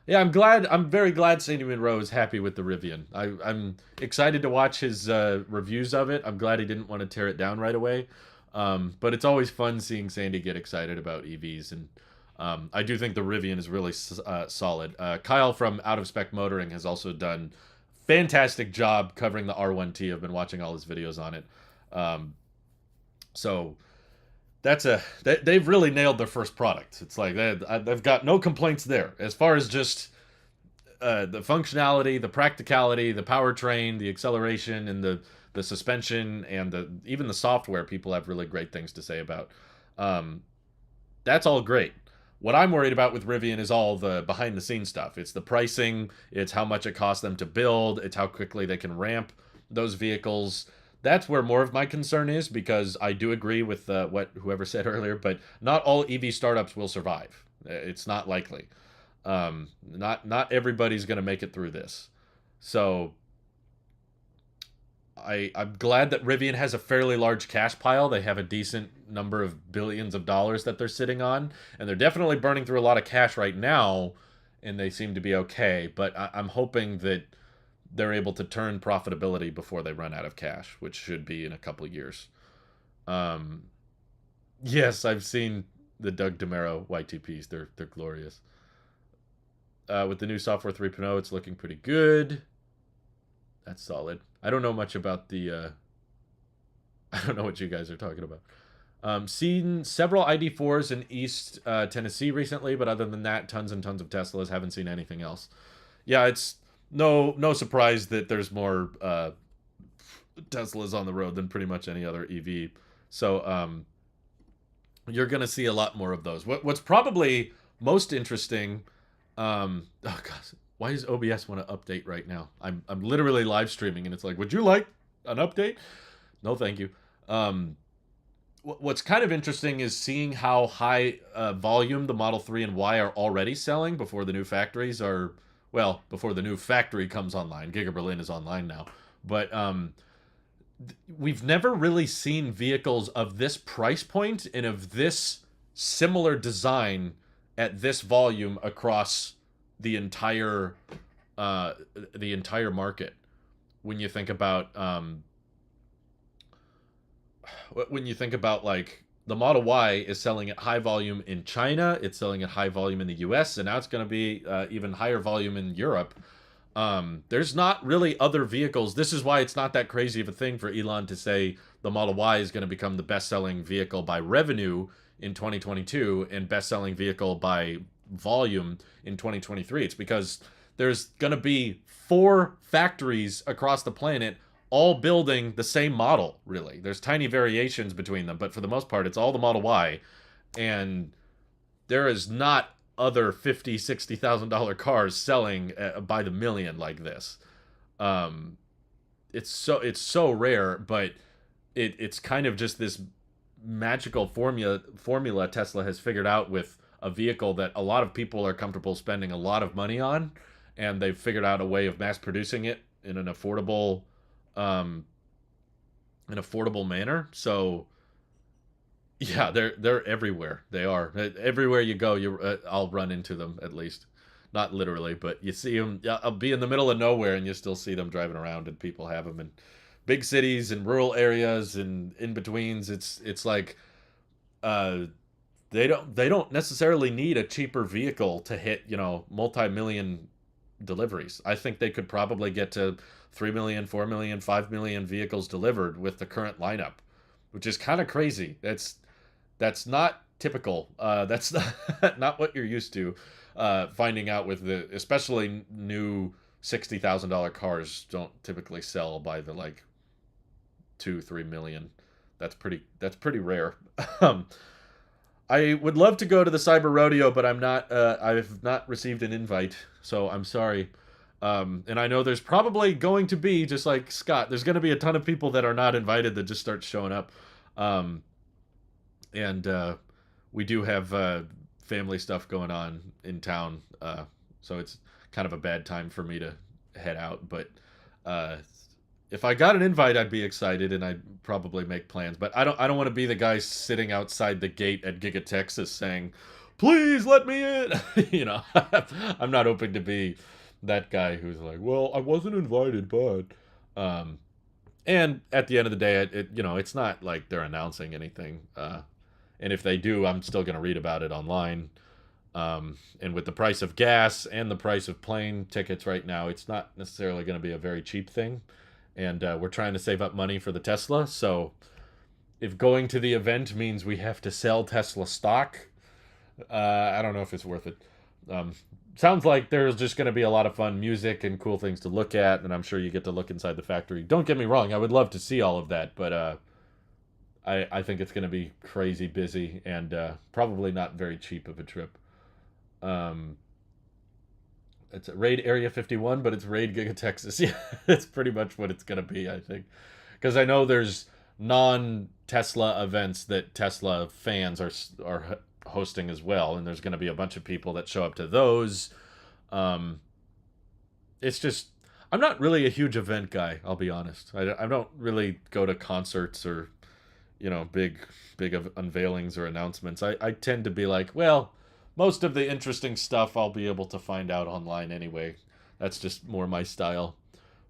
Yeah, I'm glad. I'm very glad Sandy Monroe is happy with the Rivian. I'm excited to watch his reviews of it. I'm glad he didn't want to tear it down right away. But it's always fun seeing Sandy get excited about EVs, and I do think the Rivian is really solid. Kyle from Out of Spec Motoring has also done fantastic job covering the R1T. I've been watching all his videos on it. Um, so they've really nailed their first product. It's like they've got no complaints there as far as just the functionality, the practicality, the powertrain, the acceleration, and the suspension, and even the software. People have really great things to say about. Um, that's all great. What I'm worried about with Rivian is all the behind the scenes stuff. It's the pricing, it's how much it costs them to build, it's how quickly they can ramp those vehicles. That's where more of my concern is, because I do agree with what whoever said earlier, but not all EV startups will survive. It's not likely. Not everybody's going to make it through this. So I'm glad that Rivian has a fairly large cash pile. They have a decent number of billions of dollars that they're sitting on, and they're definitely burning through a lot of cash right now, and they seem to be okay. But I'm hoping that they're able to turn profitability before they run out of cash, which should be in a couple of years. Um, yes, I've seen the Doug DeMero YTPs. They're glorious. With the new software 3.0, it's looking pretty good. That's solid. I don't know much about the. I don't know what you guys are talking about. Seen several ID4s in East Tennessee recently, but other than that, tons and tons of Teslas. Haven't seen anything else. Yeah, it's no surprise that there's more Teslas on the road than pretty much any other EV. So you're gonna see a lot more of those. What's probably most interesting. Oh gosh, why does OBS want to update right now? I'm literally live streaming, and it's like, would you like an update? No, thank you. Um, what's kind of interesting is seeing how high volume the Model 3 and Y are already selling before the new factories are, well, before the new factory comes online. Giga Berlin is online now. But we've never really seen vehicles of this price point and of this similar design at this volume across the entire market. When you think about like the Model Y is selling at high volume in China, it's selling at high volume in the US, and now it's going to be even higher volume in Europe. There's not really other vehicles. This is why it's not that crazy of a thing for Elon to say the Model Y is going to become the best-selling vehicle by revenue in 2022 and best-selling vehicle by volume in 2023. It's because there's going to be 4 factories across the planet all building the same model, really. There's tiny variations between them, but for the most part, it's all the Model Y. And there is not other $50,000-$60,000 cars selling by the million like this. It's so rare, but it's kind of just this magical formula Tesla has figured out with a vehicle that a lot of people are comfortable spending a lot of money on, and they've figured out a way of mass producing it in an affordable manner. So yeah, they're everywhere. They are everywhere you go. I'll run into them at least, not literally, but you see them. I'll be in the middle of nowhere and you still see them driving around, and people have them in big cities and rural areas and in betweens. It's like uh, they don't necessarily need a cheaper vehicle to hit multi-million deliveries. I think they could probably get to 3 million, 4 million, 5 million vehicles delivered with the current lineup, which is kind of crazy. That's not typical. That's not what you're used to. Finding out with especially new $60,000 cars don't typically sell by the like 2-3 million. That's pretty rare. I would love to go to the Cyber Rodeo, but I've not received an invite, so I'm sorry. And I know there's probably going to be, just like Scott, there's going to be a ton of people that are not invited that just start showing up. And we do have family stuff going on in town, so it's kind of a bad time for me to head out. But if I got an invite, I'd be excited, and I'd probably make plans. But I don't want to be the guy sitting outside the gate at Giga Texas saying, please let me in. You know, I'm not hoping to be that guy who's like, well, I wasn't invited, but, um, and at the end of the day, you know, it's not like they're announcing anything. And if they do, I'm still going to read about it online. And with the price of gas and the price of plane tickets right now, it's not necessarily going to be a very cheap thing. And we're trying to save up money for the Tesla. So if going to the event means we have to sell Tesla stock, I don't know if it's worth it. Um, Sounds like there's just going to be a lot of fun music and cool things to look at, and I'm sure you get to look inside the factory. Don't get me wrong, I would love to see all of that, but I think it's going to be crazy busy and probably not very cheap of a trip. Um, it's Raid Area 51, but it's Raid Giga Texas. Yeah, it's pretty much what it's going to be, I think. Because I know there's non-Tesla events that Tesla fans are hosting as well, and there's going to be a bunch of people that show up to those. Um, it's just I'm not really a huge event guy. I'll be honest. I don't really go to concerts or big unveilings or announcements. I tend to be like, well, most of the interesting stuff I'll be able to find out online anyway. That's just more my style.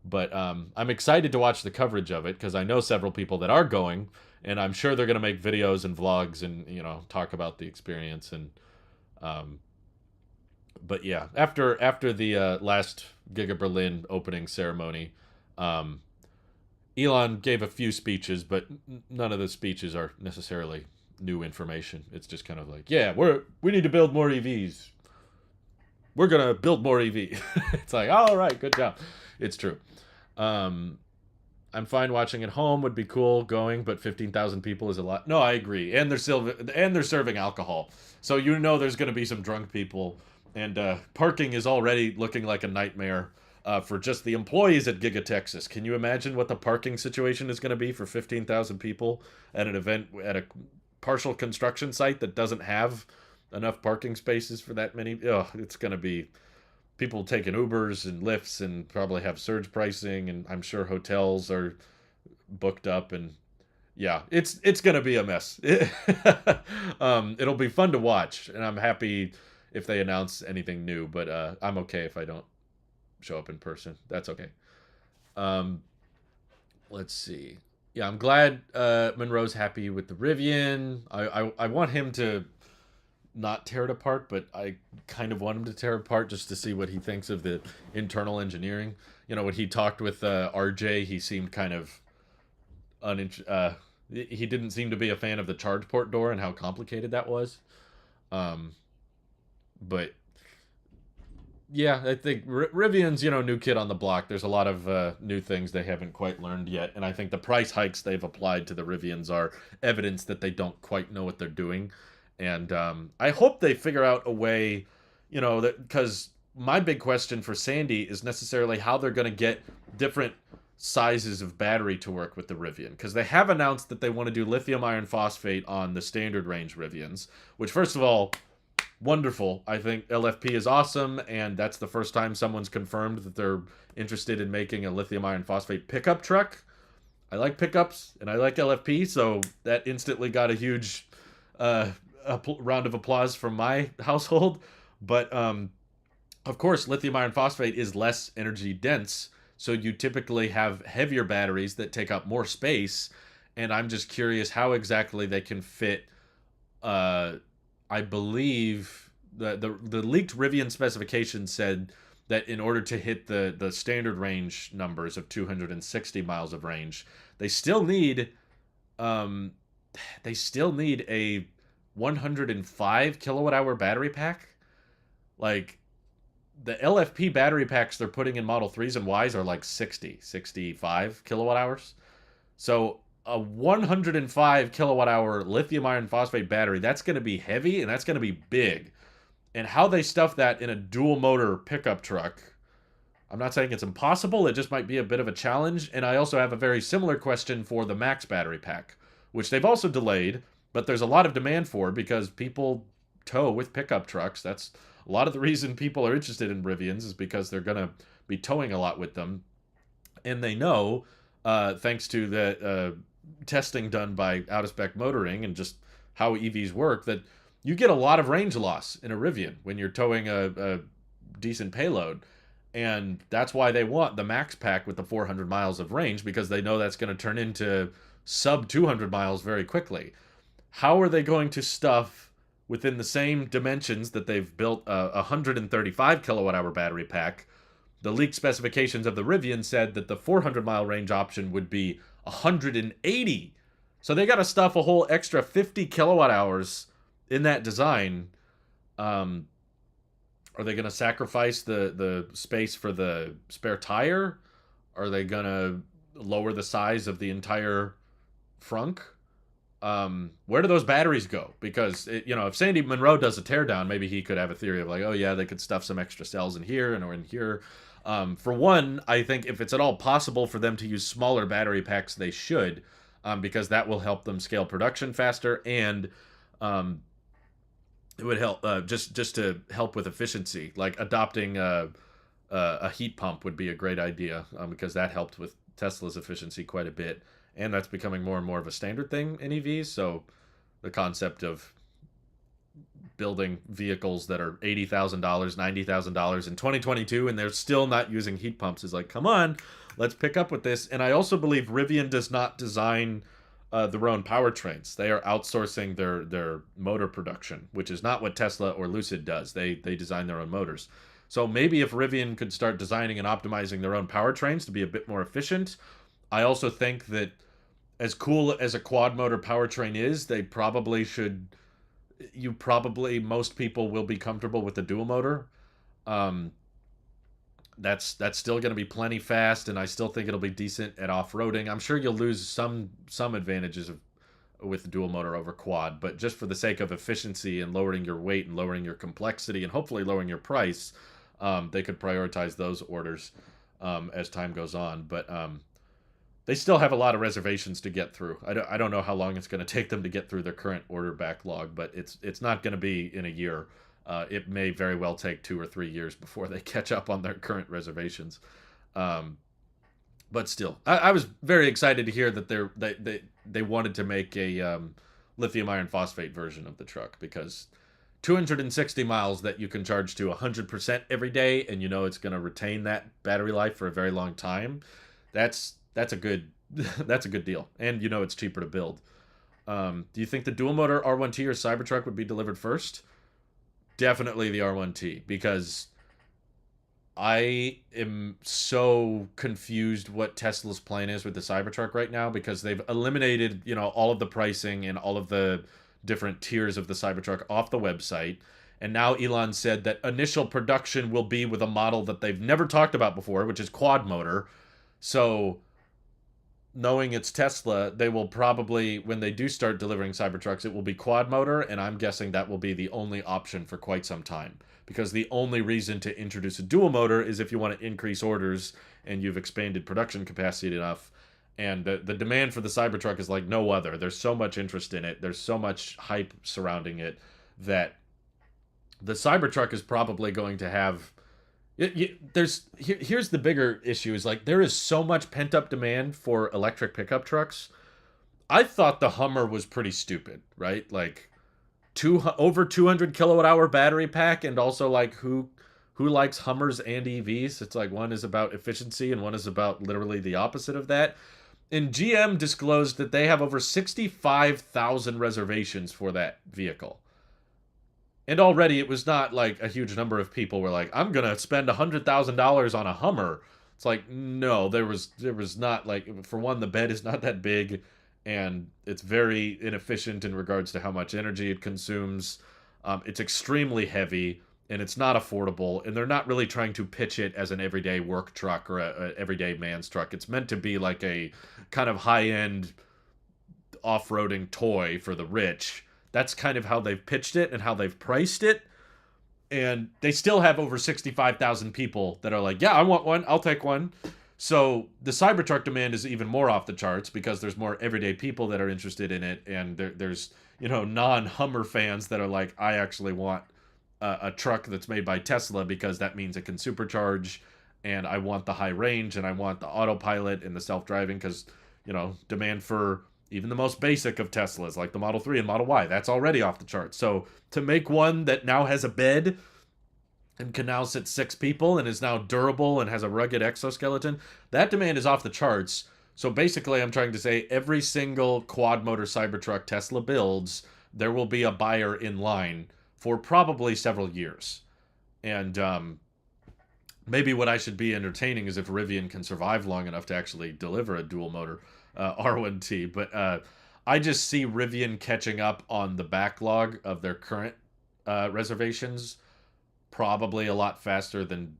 But I'm excited to watch the coverage of it because I know several people that are going, and I'm sure they're going to make videos and vlogs and talk about the experience. And but yeah, after the last Giga Berlin opening ceremony, Elon gave a few speeches, but none of the speeches are necessarily new information. It's just kind of like, yeah, we need to build more EVs. We're gonna build more EV. It's like, all right, good job. It's true. I'm fine watching at home. Would be cool going, but 15,000 people is a lot. No, I agree. And they're serving alcohol, so there's gonna be some drunk people, and parking is already looking like a nightmare. For just the employees at Giga Texas. Can you imagine what the parking situation is going to be for 15,000 people at an event at a partial construction site that doesn't have enough parking spaces for that many? Ugh, it's going to be people taking Ubers and Lyfts and probably have surge pricing, and I'm sure hotels are booked up, and yeah, it's going to be a mess. It'll be fun to watch, and I'm happy if they announce anything new, but I'm okay if I don't show up in person. That's okay. Um, let's see. Yeah, I'm glad Monroe's happy with the Rivian. I want him to not tear it apart, but I kind of want him to tear it apart just to see what he thinks of the internal engineering. When he talked with RJ, he seemed kind of he didn't seem to be a fan of the charge port door and how complicated that was. But yeah, I think Rivian's, new kid on the block. There's a lot of new things they haven't quite learned yet. And I think the price hikes they've applied to the Rivians are evidence that they don't quite know what they're doing. And I hope they figure out a way, because my big question for Sandy is necessarily how they're going to get different sizes of battery to work with the Rivian. Because they have announced that they want to do lithium iron phosphate on the standard range Rivians, which, first of all, wonderful. I think LFP is awesome, and that's the first time someone's confirmed that they're interested in making a lithium iron phosphate pickup truck. I like pickups, and I like LFP, so that instantly got a huge round of applause from my household. But of course, lithium iron phosphate is less energy dense, so you typically have heavier batteries that take up more space, and I'm just curious how exactly they can fit I believe the leaked Rivian specification said that in order to hit the standard range numbers of 260 miles of range, they still need a 105 kilowatt hour battery pack. Like the LFP battery packs they're putting in Model 3s and Ys are like 65 kilowatt hours. So a 105 kilowatt hour lithium iron phosphate battery, that's going to be heavy and that's going to be big. And how they stuff that in a dual motor pickup truck, I'm not saying it's impossible, it just might be a bit of a challenge. And I also have a very similar question for the Max battery pack, which they've also delayed, but there's a lot of demand for because people tow with pickup trucks. That's a lot of the reason people are interested in Rivians is because they're going to be towing a lot with them. And they know, thanks to the testing done by out-of-spec motoring and just how EVs work, that you get a lot of range loss in a Rivian when you're towing a decent payload. And that's why they want the max pack with the 400 miles of range, because they know that's going to turn into sub 200 miles very quickly. How are they going to stuff within the same dimensions that they've built a 135 kilowatt hour battery pack? The leaked specifications of the Rivian said that the 400 mile range option would be 180. So they got to stuff a whole extra 50 kilowatt hours in that design. Are they going to sacrifice the space for the spare tire? Are they going to lower the size of the entire frunk? Where do those batteries go? Because, if Sandy Monroe does a teardown, maybe he could have a theory of like, oh yeah, they could stuff some extra cells in here or in here. For one, I think if it's at all possible for them to use smaller battery packs, they should, because that will help them scale production faster, and it would help just to help with efficiency. Like adopting a heat pump would be a great idea, because that helped with Tesla's efficiency quite a bit, and that's becoming more and more of a standard thing in EVs. So the concept of building vehicles that are $80,000, $90,000 in 2022, and they're still not using heat pumps is like, come on, let's pick up with this. And I also believe Rivian does not design their own powertrains. They are outsourcing their motor production, which is not what Tesla or Lucid does. They design their own motors. So maybe if Rivian could start designing and optimizing their own powertrains to be a bit more efficient. I also think that as cool as a quad motor powertrain is, they probably should. Most people will be comfortable with the dual motor. That's still going to be plenty fast, and I still think it'll be decent at off-roading. I'm sure you'll lose some advantages with the dual motor over quad, but just for the sake of efficiency and lowering your weight and lowering your complexity and hopefully lowering your price, they could prioritize those orders as time goes on. But they still have a lot of reservations to get through. I don't know how long it's going to take them to get through their current order backlog, but it's not going to be in a year. It may very well take 2 or 3 years before they catch up on their current reservations. But still, I was very excited to hear that they wanted to make a lithium iron phosphate version of the truck, because 260 miles that you can charge to 100% every day, and it's going to retain that battery life for a very long time. That's a good that's a good deal, and it's cheaper to build. Do you think the dual motor R1T or Cybertruck would be delivered first? Definitely the R1T, because I am so confused what Tesla's plan is with the Cybertruck right now, because they've eliminated, all of the pricing and all of the different tiers of the Cybertruck off the website. And now Elon said that initial production will be with a model that they've never talked about before, which is quad motor. So knowing it's Tesla, they will probably, when they do start delivering Cybertrucks, it will be quad motor, and I'm guessing that will be the only option for quite some time, because the only reason to introduce a dual motor is if you want to increase orders and you've expanded production capacity enough. And the demand for the Cybertruck is like no other. There's so much interest in it. There's so much hype surrounding it that the Cybertruck is probably going to have... Here's the bigger issue, is like there is so much pent-up demand for electric pickup trucks. I thought the Hummer was pretty stupid, right? Like over 200 kilowatt hour battery pack, and also like who likes Hummers and EVs? It's like one is about efficiency and one is about literally the opposite of that. And GM disclosed that they have over 65,000 reservations for that vehicle. And already it was not like a huge number of people were like, I'm going to spend $100,000 on a Hummer. It's like, no, there was not, like, for one, the bed is not that big, and it's very inefficient in regards to how much energy it consumes. It's extremely heavy, and it's not affordable, and they're not really trying to pitch it as an everyday work truck or a everyday man's truck. It's meant to be like a kind of high-end off-roading toy for the rich. That's kind of how they've pitched it and how they've priced it. And they still have over 65,000 people that are like, yeah, I want one. I'll take one. So the Cybertruck demand is even more off the charts, because there's more everyday people that are interested in it. And there's, non-Hummer fans that are like, I actually want a truck that's made by Tesla, because that means it can supercharge, and I want the high range, and I want the autopilot and the self-driving, because, demand for Even the most basic of Teslas, like the Model 3 and Model Y, that's already off the charts. So to make one that now has a bed and can now sit 6 people and is now durable and has a rugged exoskeleton, that demand is off the charts. So basically, I'm trying to say every single quad motor Cybertruck Tesla builds, there will be a buyer in line for probably several years. And maybe what I should be entertaining is if Rivian can survive long enough to actually deliver a dual motor R1T. But I just see Rivian catching up on the backlog of their current reservations probably a lot faster than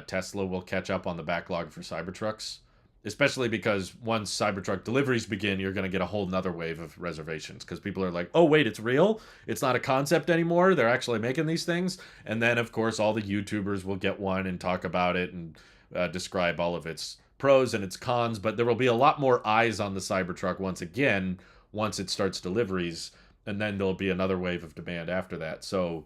Tesla will catch up on the backlog for Cybertrucks. Especially because once Cybertruck deliveries begin, you're going to get a whole nother wave of reservations because people are like, oh, wait, it's real? It's not a concept anymore? They're actually making these things? And then, of course, all the YouTubers will get one and talk about it and describe all of its pros and its cons. But there will be a lot more eyes on the Cybertruck once again, once it starts deliveries. And then there'll be another wave of demand after that. So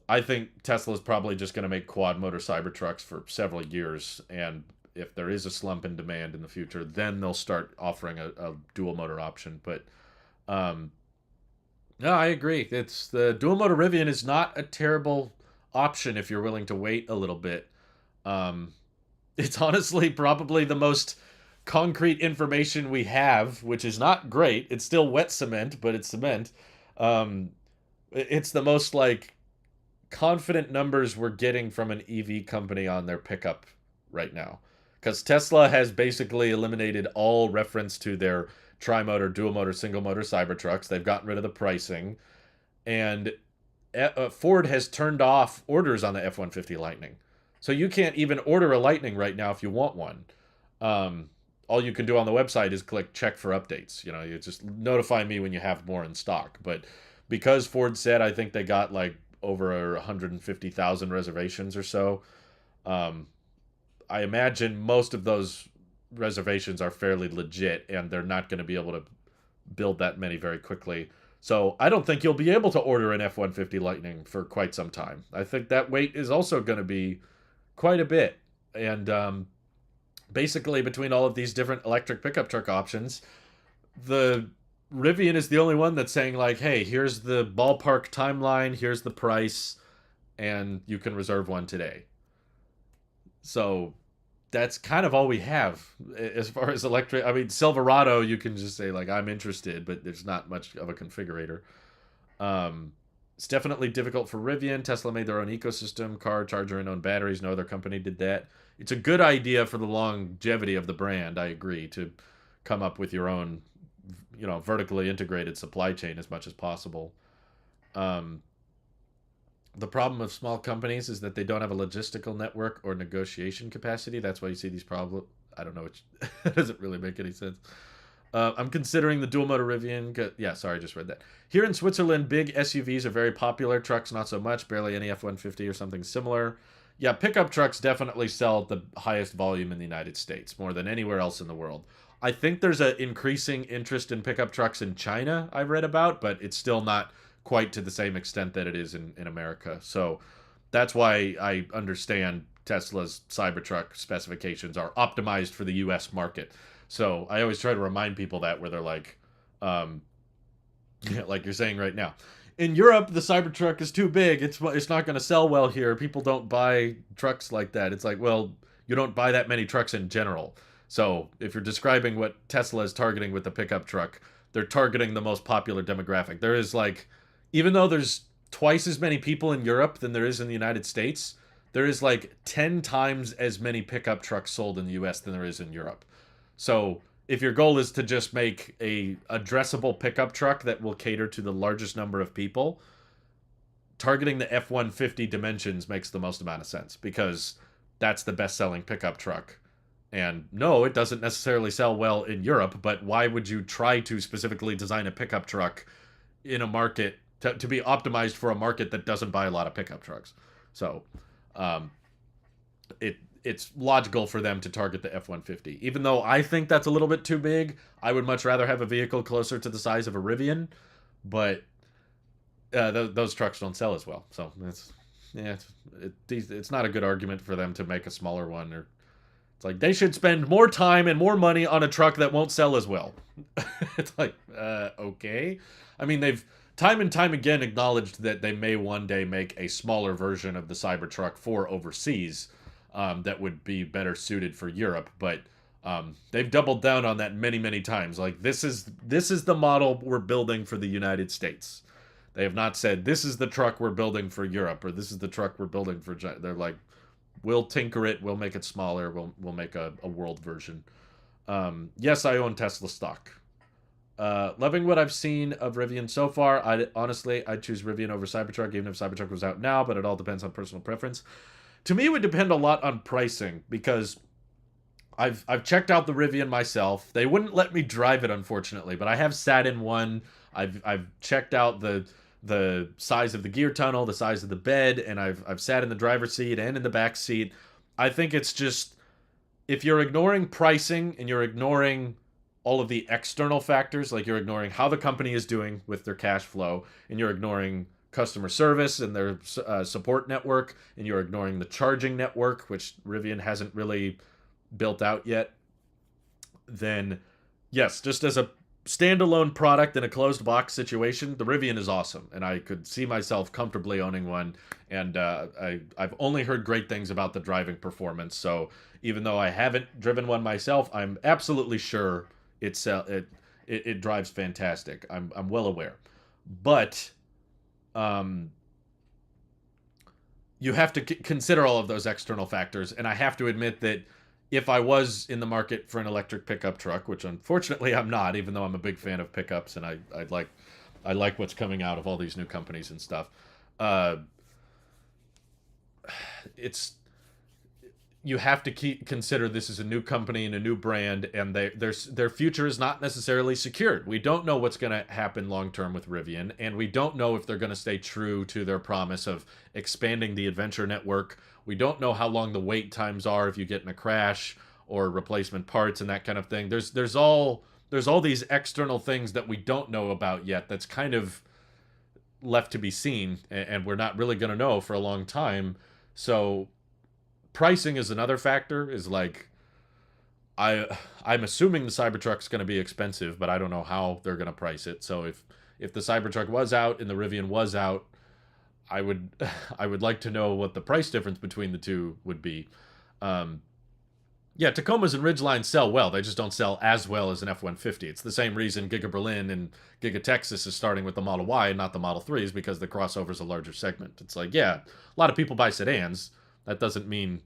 I think Tesla's probably just going to make quad motor Cybertrucks for several years. And if there is a slump in demand in the future, then they'll start offering a dual motor option. But no, I agree. It's the dual motor Rivian is not a terrible option if you're willing to wait a little bit. It's honestly probably the most concrete information we have, which is not great. It's still wet cement, but it's cement. It's the most like confident numbers we're getting from an EV company on their pickup right now. Because Tesla has basically eliminated all reference to their tri-motor, dual-motor, single-motor Cybertrucks. They've gotten rid of the pricing. And Ford has turned off orders on the F-150 Lightning. So you can't even order a Lightning right now if you want one. All you can do on the website is click check for updates. You know, you just notify me when you have more in stock. But because Ford said, I think they got like over 150,000 reservations or so, I imagine most of those reservations are fairly legit and they're not going to be able to build that many very quickly. So I don't think you'll be able to order an F-150 Lightning for quite some time. I think that wait is also going to be quite a bit. And basically between all of these different electric pickup truck options, the Rivian is the only one that's saying like, hey, here's the ballpark timeline, here's the price, and you can reserve one today. So that's kind of all we have as far as electric. I mean, Silverado, you can just say like, I'm interested, but there's not much of a configurator. It's definitely difficult for Rivian. Tesla made their own ecosystem, car, charger, and own batteries. No other company did that. It's a good idea for the longevity of the brand, I agree, to come up with your own, vertically integrated supply chain as much as possible. The problem of small companies is that they don't have a logistical network or negotiation capacity. That's why you see these problems. I don't know, which doesn't really make any sense. I'm considering the dual motor Rivian. Yeah, sorry, I just read that. Here in Switzerland, big SUVs are very popular. Trucks, not so much. Barely any F-150 or something similar. Yeah, pickup trucks definitely sell at the highest volume in the United States, more than anywhere else in the world. I think there's an increasing interest in pickup trucks in China, I've read about, but it's still not quite to the same extent that it is in America. So that's why I understand Tesla's Cybertruck specifications are optimized for the US market. So I always try to remind people that where they're like, like you're saying right now, in Europe, the Cybertruck is too big. It's not going to sell well here. People don't buy trucks like that. It's like, well, you don't buy that many trucks in general. So if you're describing what Tesla is targeting with the pickup truck, they're targeting the most popular demographic. There is like, even though there's twice as many people in Europe than there is in the United States, there is like 10 times as many pickup trucks sold in the US than there is in Europe. So if your goal is to just make a addressable pickup truck that will cater to the largest number of people, targeting the F-150 dimensions makes the most amount of sense because that's the best-selling pickup truck. And no, it doesn't necessarily sell well in Europe, but why would you try to specifically design a pickup truck in a market to be optimized for a market that doesn't buy a lot of pickup trucks? So it's logical for them to target the F-150. Even though I think that's a little bit too big, I would much rather have a vehicle closer to the size of a Rivian, but those trucks don't sell as well. So it's not a good argument for them to make a smaller one or It's like they should spend more time and more money on a truck that won't sell as well. It's like, okay. I mean, they've time and time again acknowledged that they may one day make a smaller version of the Cybertruck for overseas, that would be better suited for Europe, but they've doubled down on that many, many times. Like, this is the model we're building for the United States. They have not said this is the truck we're building for Europe, or this is the truck we're building for China. They're like, we'll tinker it, we'll make it smaller, we'll make a world version. Yes, I own Tesla stock. Loving what I've seen of Rivian so far. I'd choose Rivian over Cybertruck, even if Cybertruck was out now, but it all depends on personal preference. To me, it would depend a lot on pricing, because I've checked out the Rivian myself. They wouldn't let me drive it, unfortunately, but I have sat in one. I've checked out the size of the gear tunnel, the size of the bed, and I've sat in the driver's seat and in the back seat. I think it's just, if you're ignoring pricing and you're ignoring all of the external factors, like you're ignoring how the company is doing with their cash flow, and you're ignoring customer service and their support network, and you're ignoring the charging network, which Rivian hasn't really built out yet, then yes, just as a standalone product in a closed box situation, the Rivian is awesome, and I could see myself comfortably owning one. And I've only heard great things about the driving performance. So even though I haven't driven one myself, I'm absolutely sure it drives fantastic. I'm well aware, but you have to consider all of those external factors. And I have to admit that if I was in the market for an electric pickup truck, which unfortunately I'm not, even though I'm a big fan of pickups and I like what's coming out of all these new companies and stuff, you have to consider this is a new company and a new brand, and their future is not necessarily secured. We don't know what's going to happen long term with Rivian, and we don't know if they're going to stay true to their promise of expanding the adventure network. We don't know how long the wait times are if you get in a crash, or replacement parts and that kind of thing. There's all these external things that we don't know about yet. That's kind of left to be seen, and we're not really going to know for a long time. So pricing is another factor. Is like, I'm assuming the Cybertruck's going to be expensive, but I don't know how they're going to price it. So if the Cybertruck was out and the Rivian was out, I would like to know what the price difference between the two would be. Yeah, Tacomas and Ridgelines sell well. They just don't sell as well as an F-150. It's the same reason Giga Berlin and Giga Texas is starting with the Model Y and not the Model 3s, because the crossover's a larger segment. It's like, yeah, a lot of people buy sedans. That doesn't mean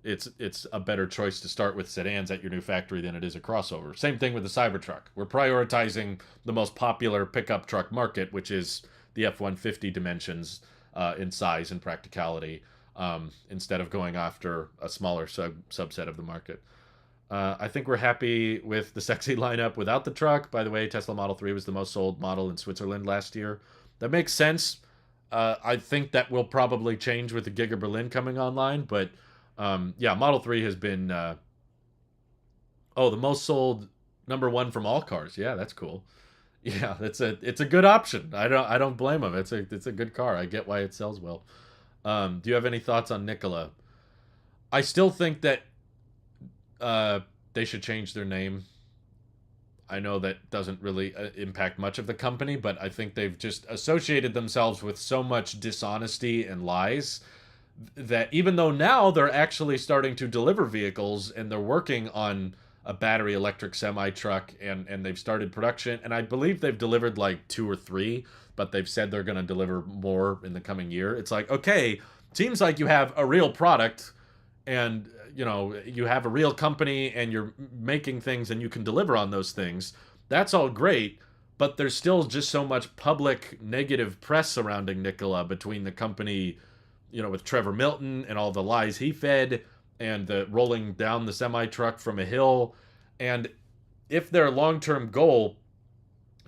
it's a better choice to start with sedans at your new factory than it is a crossover. Same thing with the Cybertruck. We're prioritizing the most popular pickup truck market, which is the F-150 dimensions in size and practicality, instead of going after a smaller subset of the market. I think we're happy with the sexy lineup without the truck. By the way, Tesla Model 3 was the most sold model in Switzerland last year. That makes sense. I think that will probably change with the Giga Berlin coming online, but yeah, Model 3 has been the most sold #1 from all cars. Yeah, that's cool. Yeah, it's a good option. I don't blame them. It's a good car. I get why it sells well. Do you have any thoughts on Nikola? I still think that they should change their name. I know that doesn't really impact much of the company, but I think they've just associated themselves with so much dishonesty and lies that even though now they're actually starting to deliver vehicles and they're working on a battery electric semi-truck and they've started production, and I believe they've delivered like 2 or 3, but they've said they're going to deliver more in the coming year. It's like, okay, seems like you have a real product, and you have a real company, and you're making things and you can deliver on those things. That's all great, but there's still just so much public negative press surrounding Nikola between the company, with Trevor Milton and all the lies he fed, and the rolling down the semi-truck from a hill. And if their long-term goal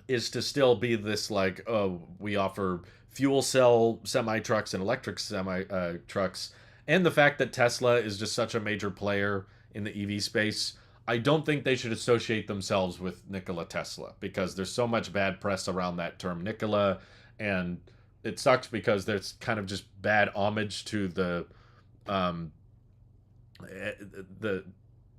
is to still be this, like, oh, we offer fuel cell semi-trucks and electric semi-trucks, and the fact that Tesla is just such a major player in the EV space, I don't think they should associate themselves with Nikola Tesla, because there's so much bad press around that term Nikola, and it sucks because there's kind of just bad homage to the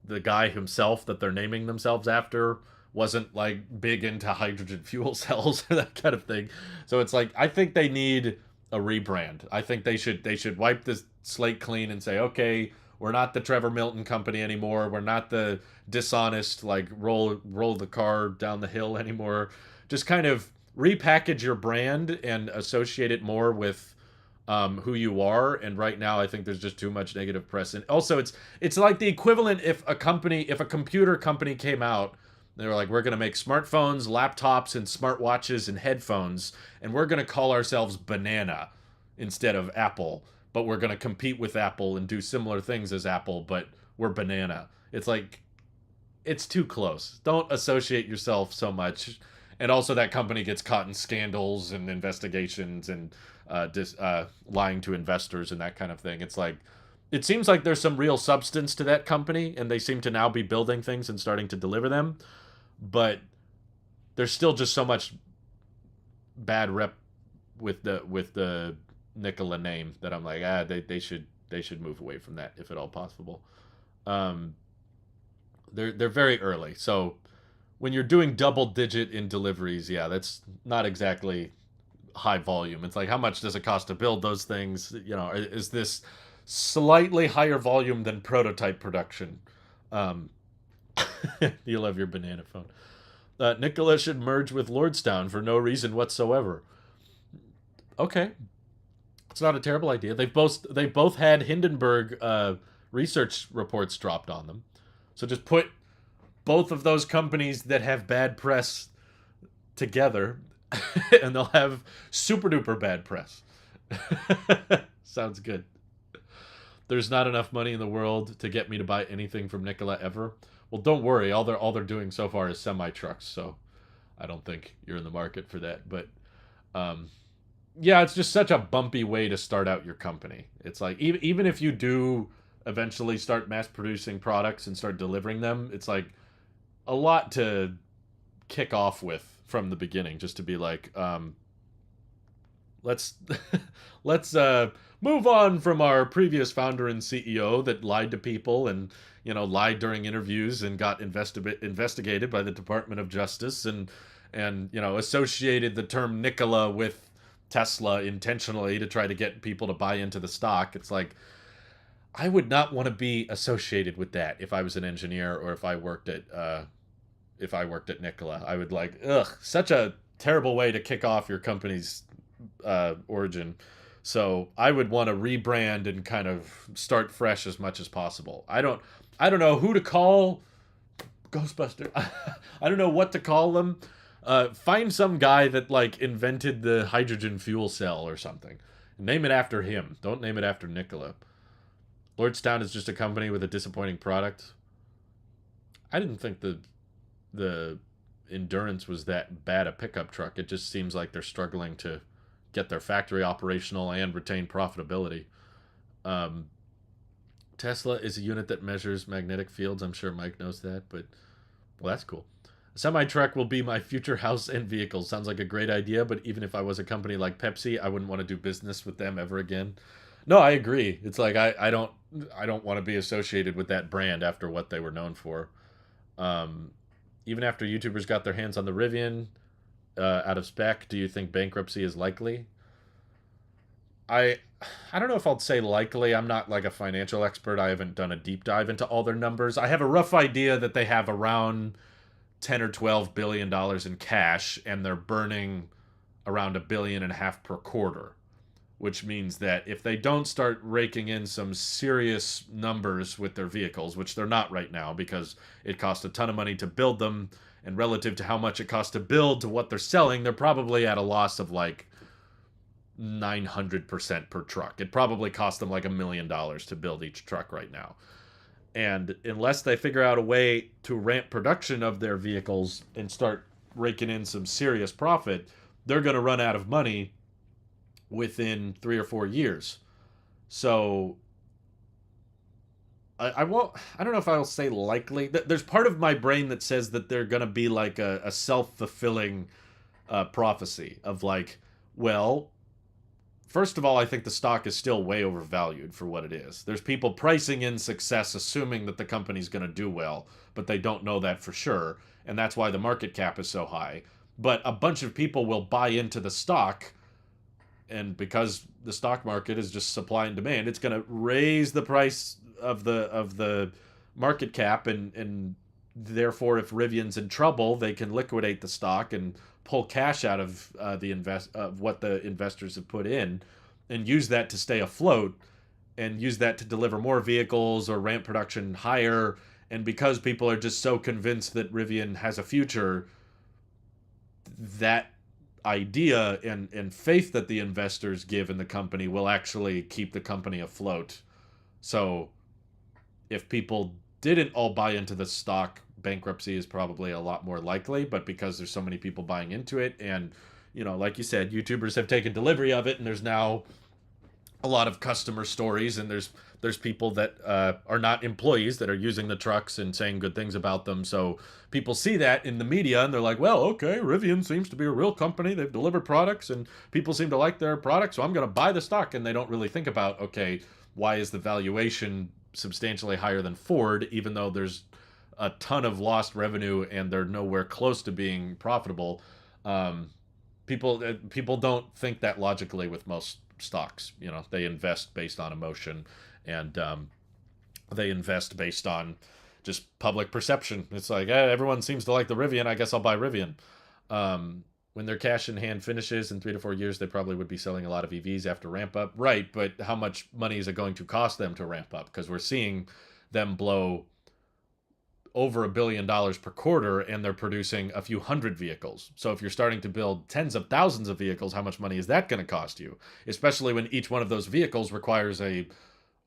the guy himself that they're naming themselves after wasn't like big into hydrogen fuel cells or that kind of thing. So it's like I think they need a rebrand. I think they should wipe this slate clean and say, okay, we're not the Trevor Milton company anymore. We're not the dishonest like roll the car down the hill anymore. Just kind of repackage your brand and associate it more with who you are. And right now, I think there's just too much negative press. And also, it's like the equivalent if a computer company came out. They were like, we're going to make smartphones, laptops, and smartwatches and headphones, and we're going to call ourselves Banana instead of Apple. But we're going to compete with Apple and do similar things as Apple, but we're Banana. It's like, it's too close. Don't associate yourself so much. And also, that company gets caught in scandals and investigations and lying to investors and that kind of thing. It's like, it seems like there's some real substance to that company, and they seem to now be building things and starting to deliver them. But there's still just so much bad rep with the Nikola name that I'm like, they should move away from that if at all possible. They're very early, so when you're doing double digit in deliveries, yeah, that's not exactly high volume. It's like, how much does it cost to build those things? You know, is this slightly higher volume than prototype production? Um, you love your banana phone. Nikola should merge with Lordstown for no reason whatsoever. Okay, it's not a terrible idea. They've both had Hindenburg research reports dropped on them. So just put both of those companies that have bad press together, and they'll have super duper bad press. Sounds good. There's not enough money in the world to get me to buy anything from Nikola ever. Well, don't worry. All they're doing so far is semi trucks, so I don't think you're in the market for that. But yeah, it's just such a bumpy way to start out your company. It's like even if you do eventually start mass producing products and start delivering them, it's like a lot to kick off with from the beginning, just to be like, let's let's move on from our previous founder and CEO that lied to people and lied during interviews and got investigated by the Department of Justice and associated the term Nikola with Tesla intentionally to try to get people to buy into the stock. It's like, I would not want to be associated with that if I was an engineer or if I worked at Nikola. I would like, such a terrible way to kick off your company's origin. So I would want to rebrand and kind of start fresh as much as possible. I don't know who to call Ghostbuster. I don't know what to call them. Find some guy that like invented the hydrogen fuel cell or something. Name it after him. Don't name it after Nikola. Lordstown is just a company with a disappointing product. I didn't think the Endurance was that bad a pickup truck. It just seems like they're struggling to get their factory operational and retain profitability. Tesla is a unit that measures magnetic fields. I'm sure Mike knows that, but well, that's cool. A semi-truck will be my future house and vehicle. Sounds like a great idea, but even if I was a company like Pepsi, I wouldn't want to do business with them ever again. No, I agree. It's like I don't want to be associated with that brand after what they were known for. Even after YouTubers got their hands on the Rivian out of spec, do you think bankruptcy is likely? I don't know if I'll say likely. I'm not like a financial expert. I haven't done a deep dive into all their numbers. I have a rough idea that they have around 10 or 12 billion dollars in cash, and they're burning around $1.5 billion per quarter, which means that if they don't start raking in some serious numbers with their vehicles, which they're not right now because it costs a ton of money to build them, and relative to how much it costs to build to what they're selling, they're probably at a loss of like 900% per truck. It probably costs them like $1 million to build each truck right now. And unless they figure out a way to ramp production of their vehicles and start raking in some serious profit, they're going to run out of money within 3 or 4 years. So I won't. I don't know if I'll say likely. There's part of my brain that says that they're going to be like a self-fulfilling prophecy of like, well, first of all, I think the stock is still way overvalued for what it is. There's people pricing in success, assuming that the company's going to do well, but they don't know that for sure, and that's why the market cap is so high. But a bunch of people will buy into the stock, and because the stock market is just supply and demand, it's going to raise the price of the market cap, and therefore, if Rivian's in trouble, they can liquidate the stock and pull cash out of what the investors have put in, and use that to stay afloat, and use that to deliver more vehicles or ramp production higher. And because people are just so convinced that Rivian has a future, that idea and faith that the investors give in the company will actually keep the company afloat. So if people didn't all buy into the stock, bankruptcy is probably a lot more likely. But because there's so many people buying into it, and like you said, YouTubers have taken delivery of it, and there's now a lot of customer stories, and there's people that are not employees that are using the trucks and saying good things about them. So people see that in the media, and they're like, well, okay, Rivian seems to be a real company. They've delivered products, and people seem to like their products, so I'm going to buy the stock. And they don't really think about, okay, why is the valuation substantially higher than Ford, even though there's a ton of lost revenue and they're nowhere close to being profitable. People don't think that logically with most stocks. They invest based on emotion, and they invest based on just public perception. It's like, everyone seems to like the Rivian, I guess I'll buy Rivian. When their cash in hand finishes in 3 to 4 years, they probably would be selling a lot of EVs after ramp up. Right, but how much money is it going to cost them to ramp up? Because we're seeing them blow over $1 billion per quarter, and they're producing a few hundred vehicles. So if you're starting to build tens of thousands of vehicles, how much money is that going to cost you? Especially when each one of those vehicles requires a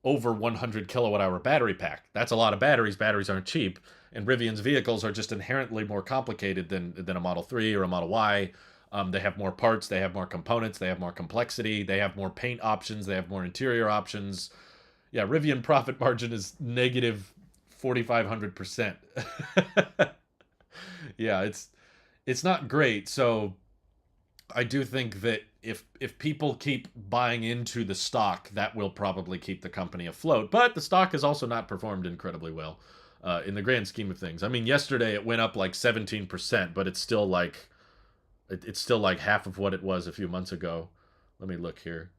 over 100 kilowatt hour battery pack. That's a lot of batteries. Batteries aren't cheap. And Rivian's vehicles are just inherently more complicated than a Model 3 or a Model Y. They have more parts, they have more components, they have more complexity, they have more paint options, they have more interior options. Yeah, Rivian profit margin is negative 4,500%. Yeah, it's not great. So I do think that if people keep buying into the stock, that will probably keep the company afloat. But the stock has also not performed incredibly well in the grand scheme of things. I mean, yesterday it went up like 17%, but it's still like half of what it was a few months ago. Let me look here.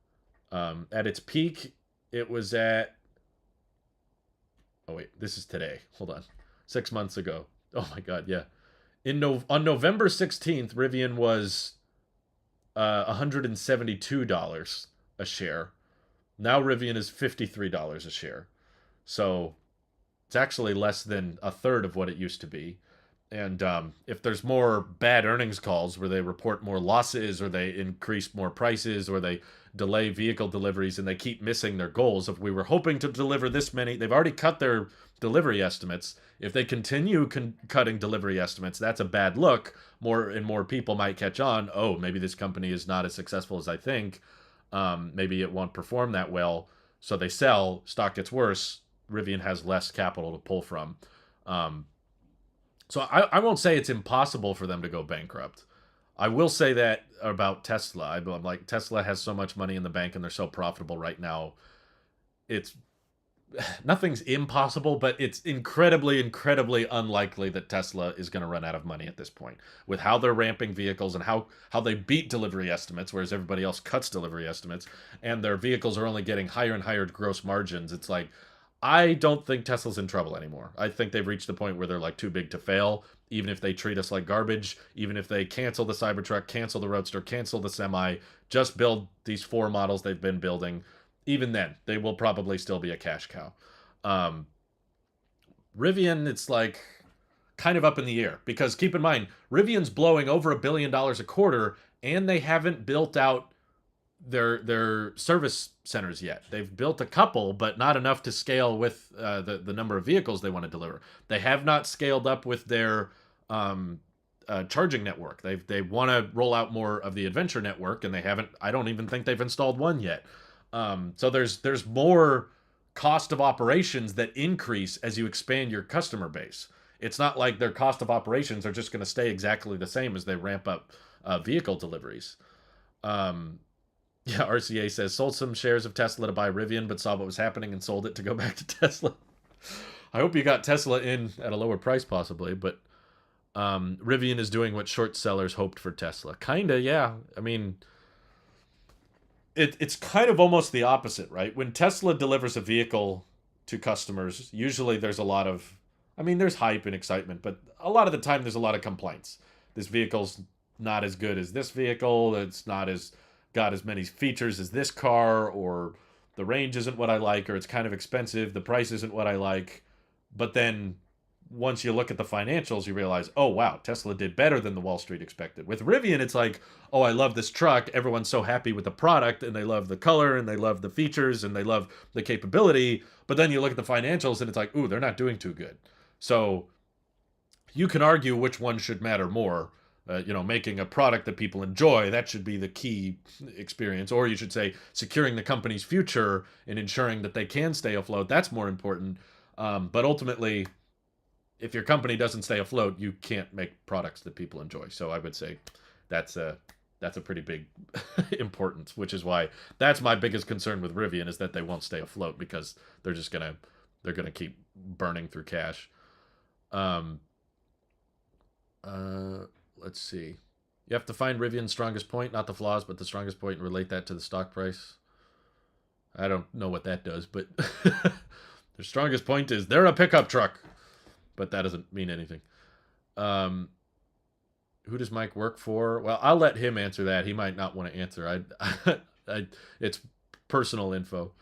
At its peak, it was at... Oh, wait, this is today. Hold on. 6 months ago. Oh, my God, yeah. On November 16th, Rivian was $172 a share. Now Rivian is $53 a share. So it's actually less than a third of what it used to be. And if there's more bad earnings calls where they report more losses, or they increase more prices, or they delay vehicle deliveries and they keep missing their goals, if we were hoping to deliver this many, they've already cut their delivery estimates. If they continue cutting delivery estimates, that's a bad look. More and more people might catch on. Oh, maybe this company is not as successful as I think. Maybe it won't perform that well. So they sell, stock gets worse. Rivian has less capital to pull from. So I won't say it's impossible for them to go bankrupt. I will say that about Tesla. I'm like, Tesla has so much money in the bank and they're so profitable right now. It's nothing's impossible, but it's incredibly, incredibly unlikely that Tesla is going to run out of money at this point with how they're ramping vehicles and how they beat delivery estimates, whereas everybody else cuts delivery estimates, and their vehicles are only getting higher and higher gross margins. It's like, I don't think Tesla's in trouble anymore. I think they've reached the point where they're like too big to fail. Even if they treat us like garbage, even if they cancel the Cybertruck, cancel the Roadster, cancel the Semi, just build these 4 models they've been building, even then, they will probably still be a cash cow. Rivian, it's like kind of up in the air, because keep in mind, Rivian's blowing over $1 billion a quarter, and they haven't built out their service centers yet. They've built a couple, but not enough to scale with the number of vehicles they want to deliver. They have not scaled up with their charging network. They want to roll out more of the adventure network, and they haven't. I don't even think they've installed one yet. So there's more cost of operations that increase as you expand your customer base. It's not like their cost of operations are just going to stay exactly the same as they ramp up vehicle deliveries. Yeah, RCA says sold some shares of Tesla to buy Rivian, but saw what was happening and sold it to go back to Tesla. I hope you got Tesla in at a lower price, possibly, but Rivian is doing what short sellers hoped for Tesla. Kinda, yeah. I mean, it's kind of almost the opposite, right? When Tesla delivers a vehicle to customers, usually there's a lot of, I mean, there's hype and excitement, but a lot of the time there's a lot of complaints. This vehicle's not as good as this vehicle. It's not as got as many features as this car, or the range isn't what I like, or it's kind of expensive. The price isn't what I like. But then once you look at the financials, you realize, oh, wow, Tesla did better than the Wall Street expected. With Rivian, it's like, oh, I love this truck. Everyone's so happy with the product, and they love the color, and they love the features, and they love the capability. But then you look at the financials, and it's like, ooh, they're not doing too good. So you can argue which one should matter more. Making a product that people enjoy, that should be the key experience. Or you should say securing the company's future and ensuring that they can stay afloat. That's more important. But ultimately, if your company doesn't stay afloat, you can't make products that people enjoy. So I would say that's a pretty big importance, which is why that's my biggest concern with Rivian, is that they won't stay afloat because they're gonna keep burning through cash. Um, let's see. You have to find Rivian's strongest point, not the flaws, but the strongest point, and relate that to the stock price. I don't know what that does, but their strongest point is they're a pickup truck, but that doesn't mean anything. Who does Mike work for? Well, I'll let him answer that. He might not want to answer. It's personal info.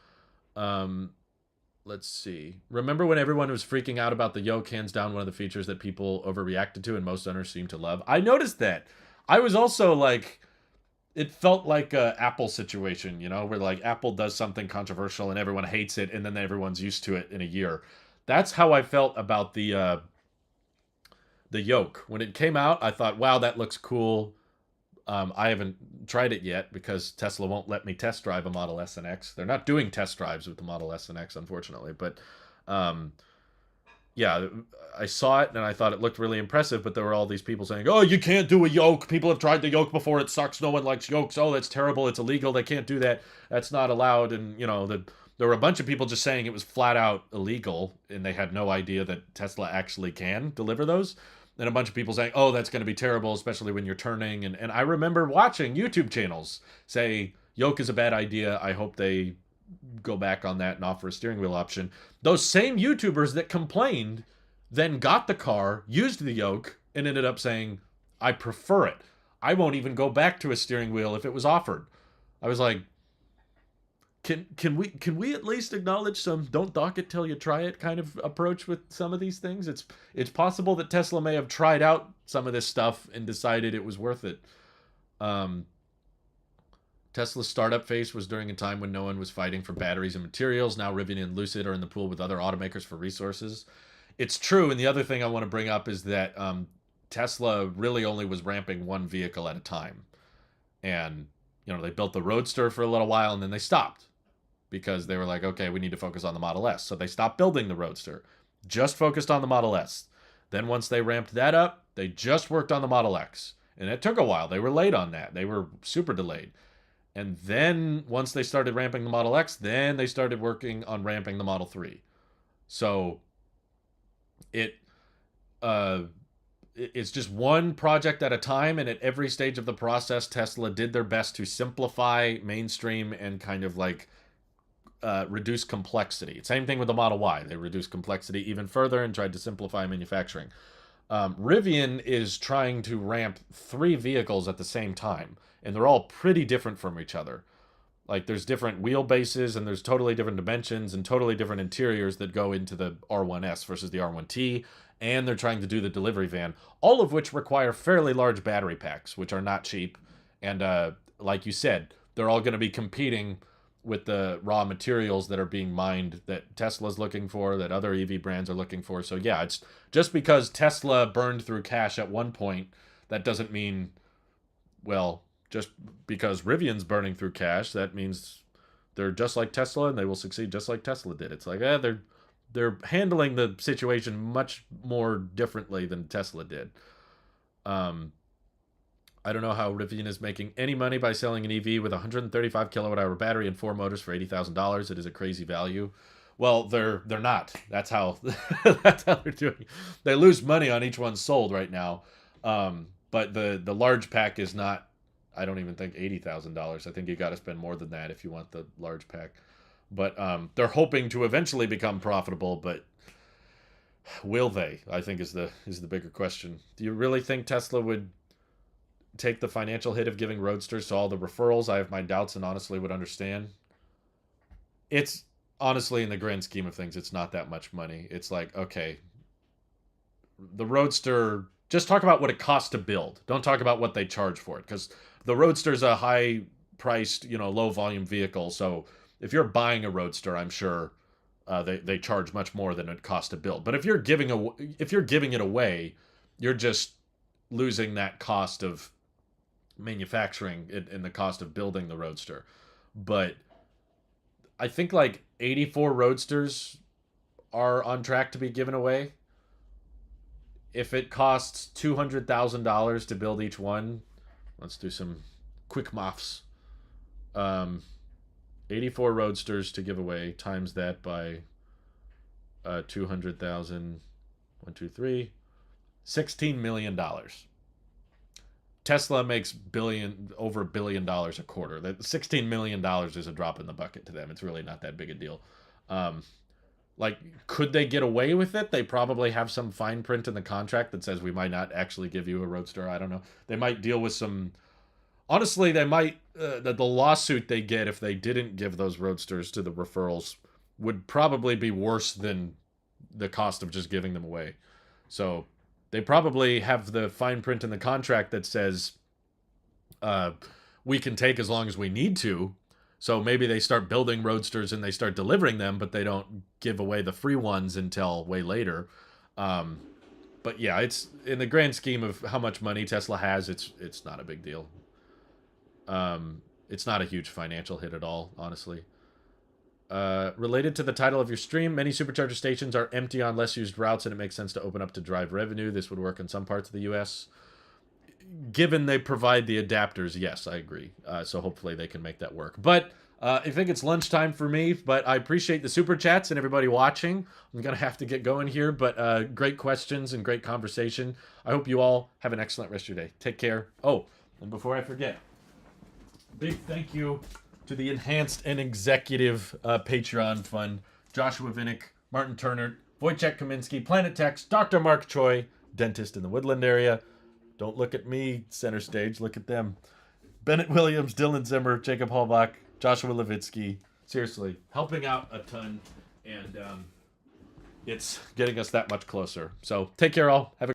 Let's see. Remember when everyone was freaking out about the yoke? Hands down, one of the features that people overreacted to and most owners seem to love. I noticed that. I was also like, it felt like a Apple situation, where like Apple does something controversial and everyone hates it, and then everyone's used to it in a year. That's how I felt about the yoke. When it came out, I thought, wow, that looks cool. I haven't tried it yet because Tesla won't let me test drive a Model S and X. They're not doing test drives with the Model S and X, unfortunately. But yeah, I saw it and I thought it looked really impressive. But there were all these people saying, "Oh, you can't do a yoke. People have tried the yoke before. It sucks. No one likes yokes. Oh, that's terrible. It's illegal. They can't do that. That's not allowed." And there were a bunch of people just saying it was flat out illegal, and they had no idea that Tesla actually can deliver those. And a bunch of people saying, oh, that's going to be terrible, especially when you're turning. And I remember watching YouTube channels say, yoke is a bad idea. I hope they go back on that and offer a steering wheel option. Those same YouTubers that complained then got the car, used the yoke, and ended up saying, I prefer it. I won't even go back to a steering wheel if it was offered. I was like, can we at least acknowledge some don't dock it till you try it kind of approach with some of these things? It's possible that Tesla may have tried out some of this stuff and decided it was worth it. Tesla's startup phase was during a time when no one was fighting for batteries and materials. Now Rivian and Lucid are in the pool with other automakers for resources. It's true, and the other thing I want to bring up is that Tesla really only was ramping one vehicle at a time. And, they built the Roadster for a little while and then they stopped. Because they were like, okay, we need to focus on the Model S. So they stopped building the Roadster, just focused on the Model S. Then once they ramped that up, they just worked on the Model X. And it took a while. They were late on that. They were super delayed. And then once they started ramping the Model X, then they started working on ramping the Model 3. So it's just one project at a time. And at every stage of the process, Tesla did their best to simplify, mainstream, and kind of like reduce complexity. Same thing with the Model Y. They reduced complexity even further and tried to simplify manufacturing. Rivian is trying to ramp 3 vehicles at the same time, and they're all pretty different from each other. Like, there's different wheelbases, and there's totally different dimensions and totally different interiors that go into the R1S versus the R1T, and they're trying to do the delivery van, all of which require fairly large battery packs, which are not cheap. And like you said, they're all going to be competing with the raw materials that are being mined that Tesla's looking for, that other EV brands are looking for. So yeah, it's just because Tesla burned through cash at one point, that doesn't mean, well, just because Rivian's burning through cash, that means they're just like Tesla and they will succeed just like Tesla did. It's like, they're handling the situation much more differently than Tesla did. I don't know how Rivian is making any money by selling an EV with a 135 kilowatt hour battery and 4 motors for $80,000. It is a crazy value. Well, they're not. That's how that's how they're doing. They lose money on each one sold right now. But the large pack is not. I don't even think $80,000. I think you got to spend more than that if you want the large pack. But they're hoping to eventually become profitable. But will they? I think is the bigger question. Do you really think Tesla would take the financial hit of giving roadsters to all the referrals? I have my doubts and honestly would understand. It's honestly, in the grand scheme of things, it's not that much money. It's like, okay, the roadster, just talk about what it costs to build. Don't talk about what they charge for it, because the roadster's a high priced, low volume vehicle. So if you're buying a roadster, I'm sure they charge much more than it costs to build. But if you're giving it away, you're just losing that cost of manufacturing and the cost of building the roadster. But I think like 84 roadsters are on track to be given away. If it costs $200,000 to build each one, let's do some quick maths. 84 roadsters to give away, times that by 200,000. 1, 2, 3. $16 million. Tesla makes over $1 billion a quarter. That $16 million is a drop in the bucket to them. It's really not that big a deal. Could they get away with it? They probably have some fine print in the contract that says we might not actually give you a roadster. I don't know. They might deal with some. Honestly, they might. The lawsuit they get if they didn't give those roadsters to the referrals would probably be worse than the cost of just giving them away. So they probably have the fine print in the contract that says we can take as long as we need to. So maybe they start building roadsters and they start delivering them, but they don't give away the free ones until way later. But yeah, it's in the grand scheme of how much money Tesla has, it's not a big deal. It's not a huge financial hit at all, honestly. Related to the title of your stream, many supercharger stations are empty on less used routes, and it makes sense to open up to drive revenue. This would work in some parts of the U.S. Given they provide the adapters, yes, I agree. So hopefully they can make that work. But I think it's lunchtime for me, but I appreciate the super chats and everybody watching. I'm going to have to get going here, but great questions and great conversation. I hope you all have an excellent rest of your day. Take care. Oh, and before I forget, big thank you to the Enhanced and Executive Patreon Fund, Joshua Vinnick, Martin Turner, Wojciech Kaminsky, Planet Tex, Dr. Mark Choi, dentist in the Woodland area. Don't look at me, center stage, look at them. Bennett Williams, Dylan Zimmer, Jacob Hallbach, Joshua Levitsky. Seriously, helping out a ton, and it's getting us that much closer. So take care, all. Have a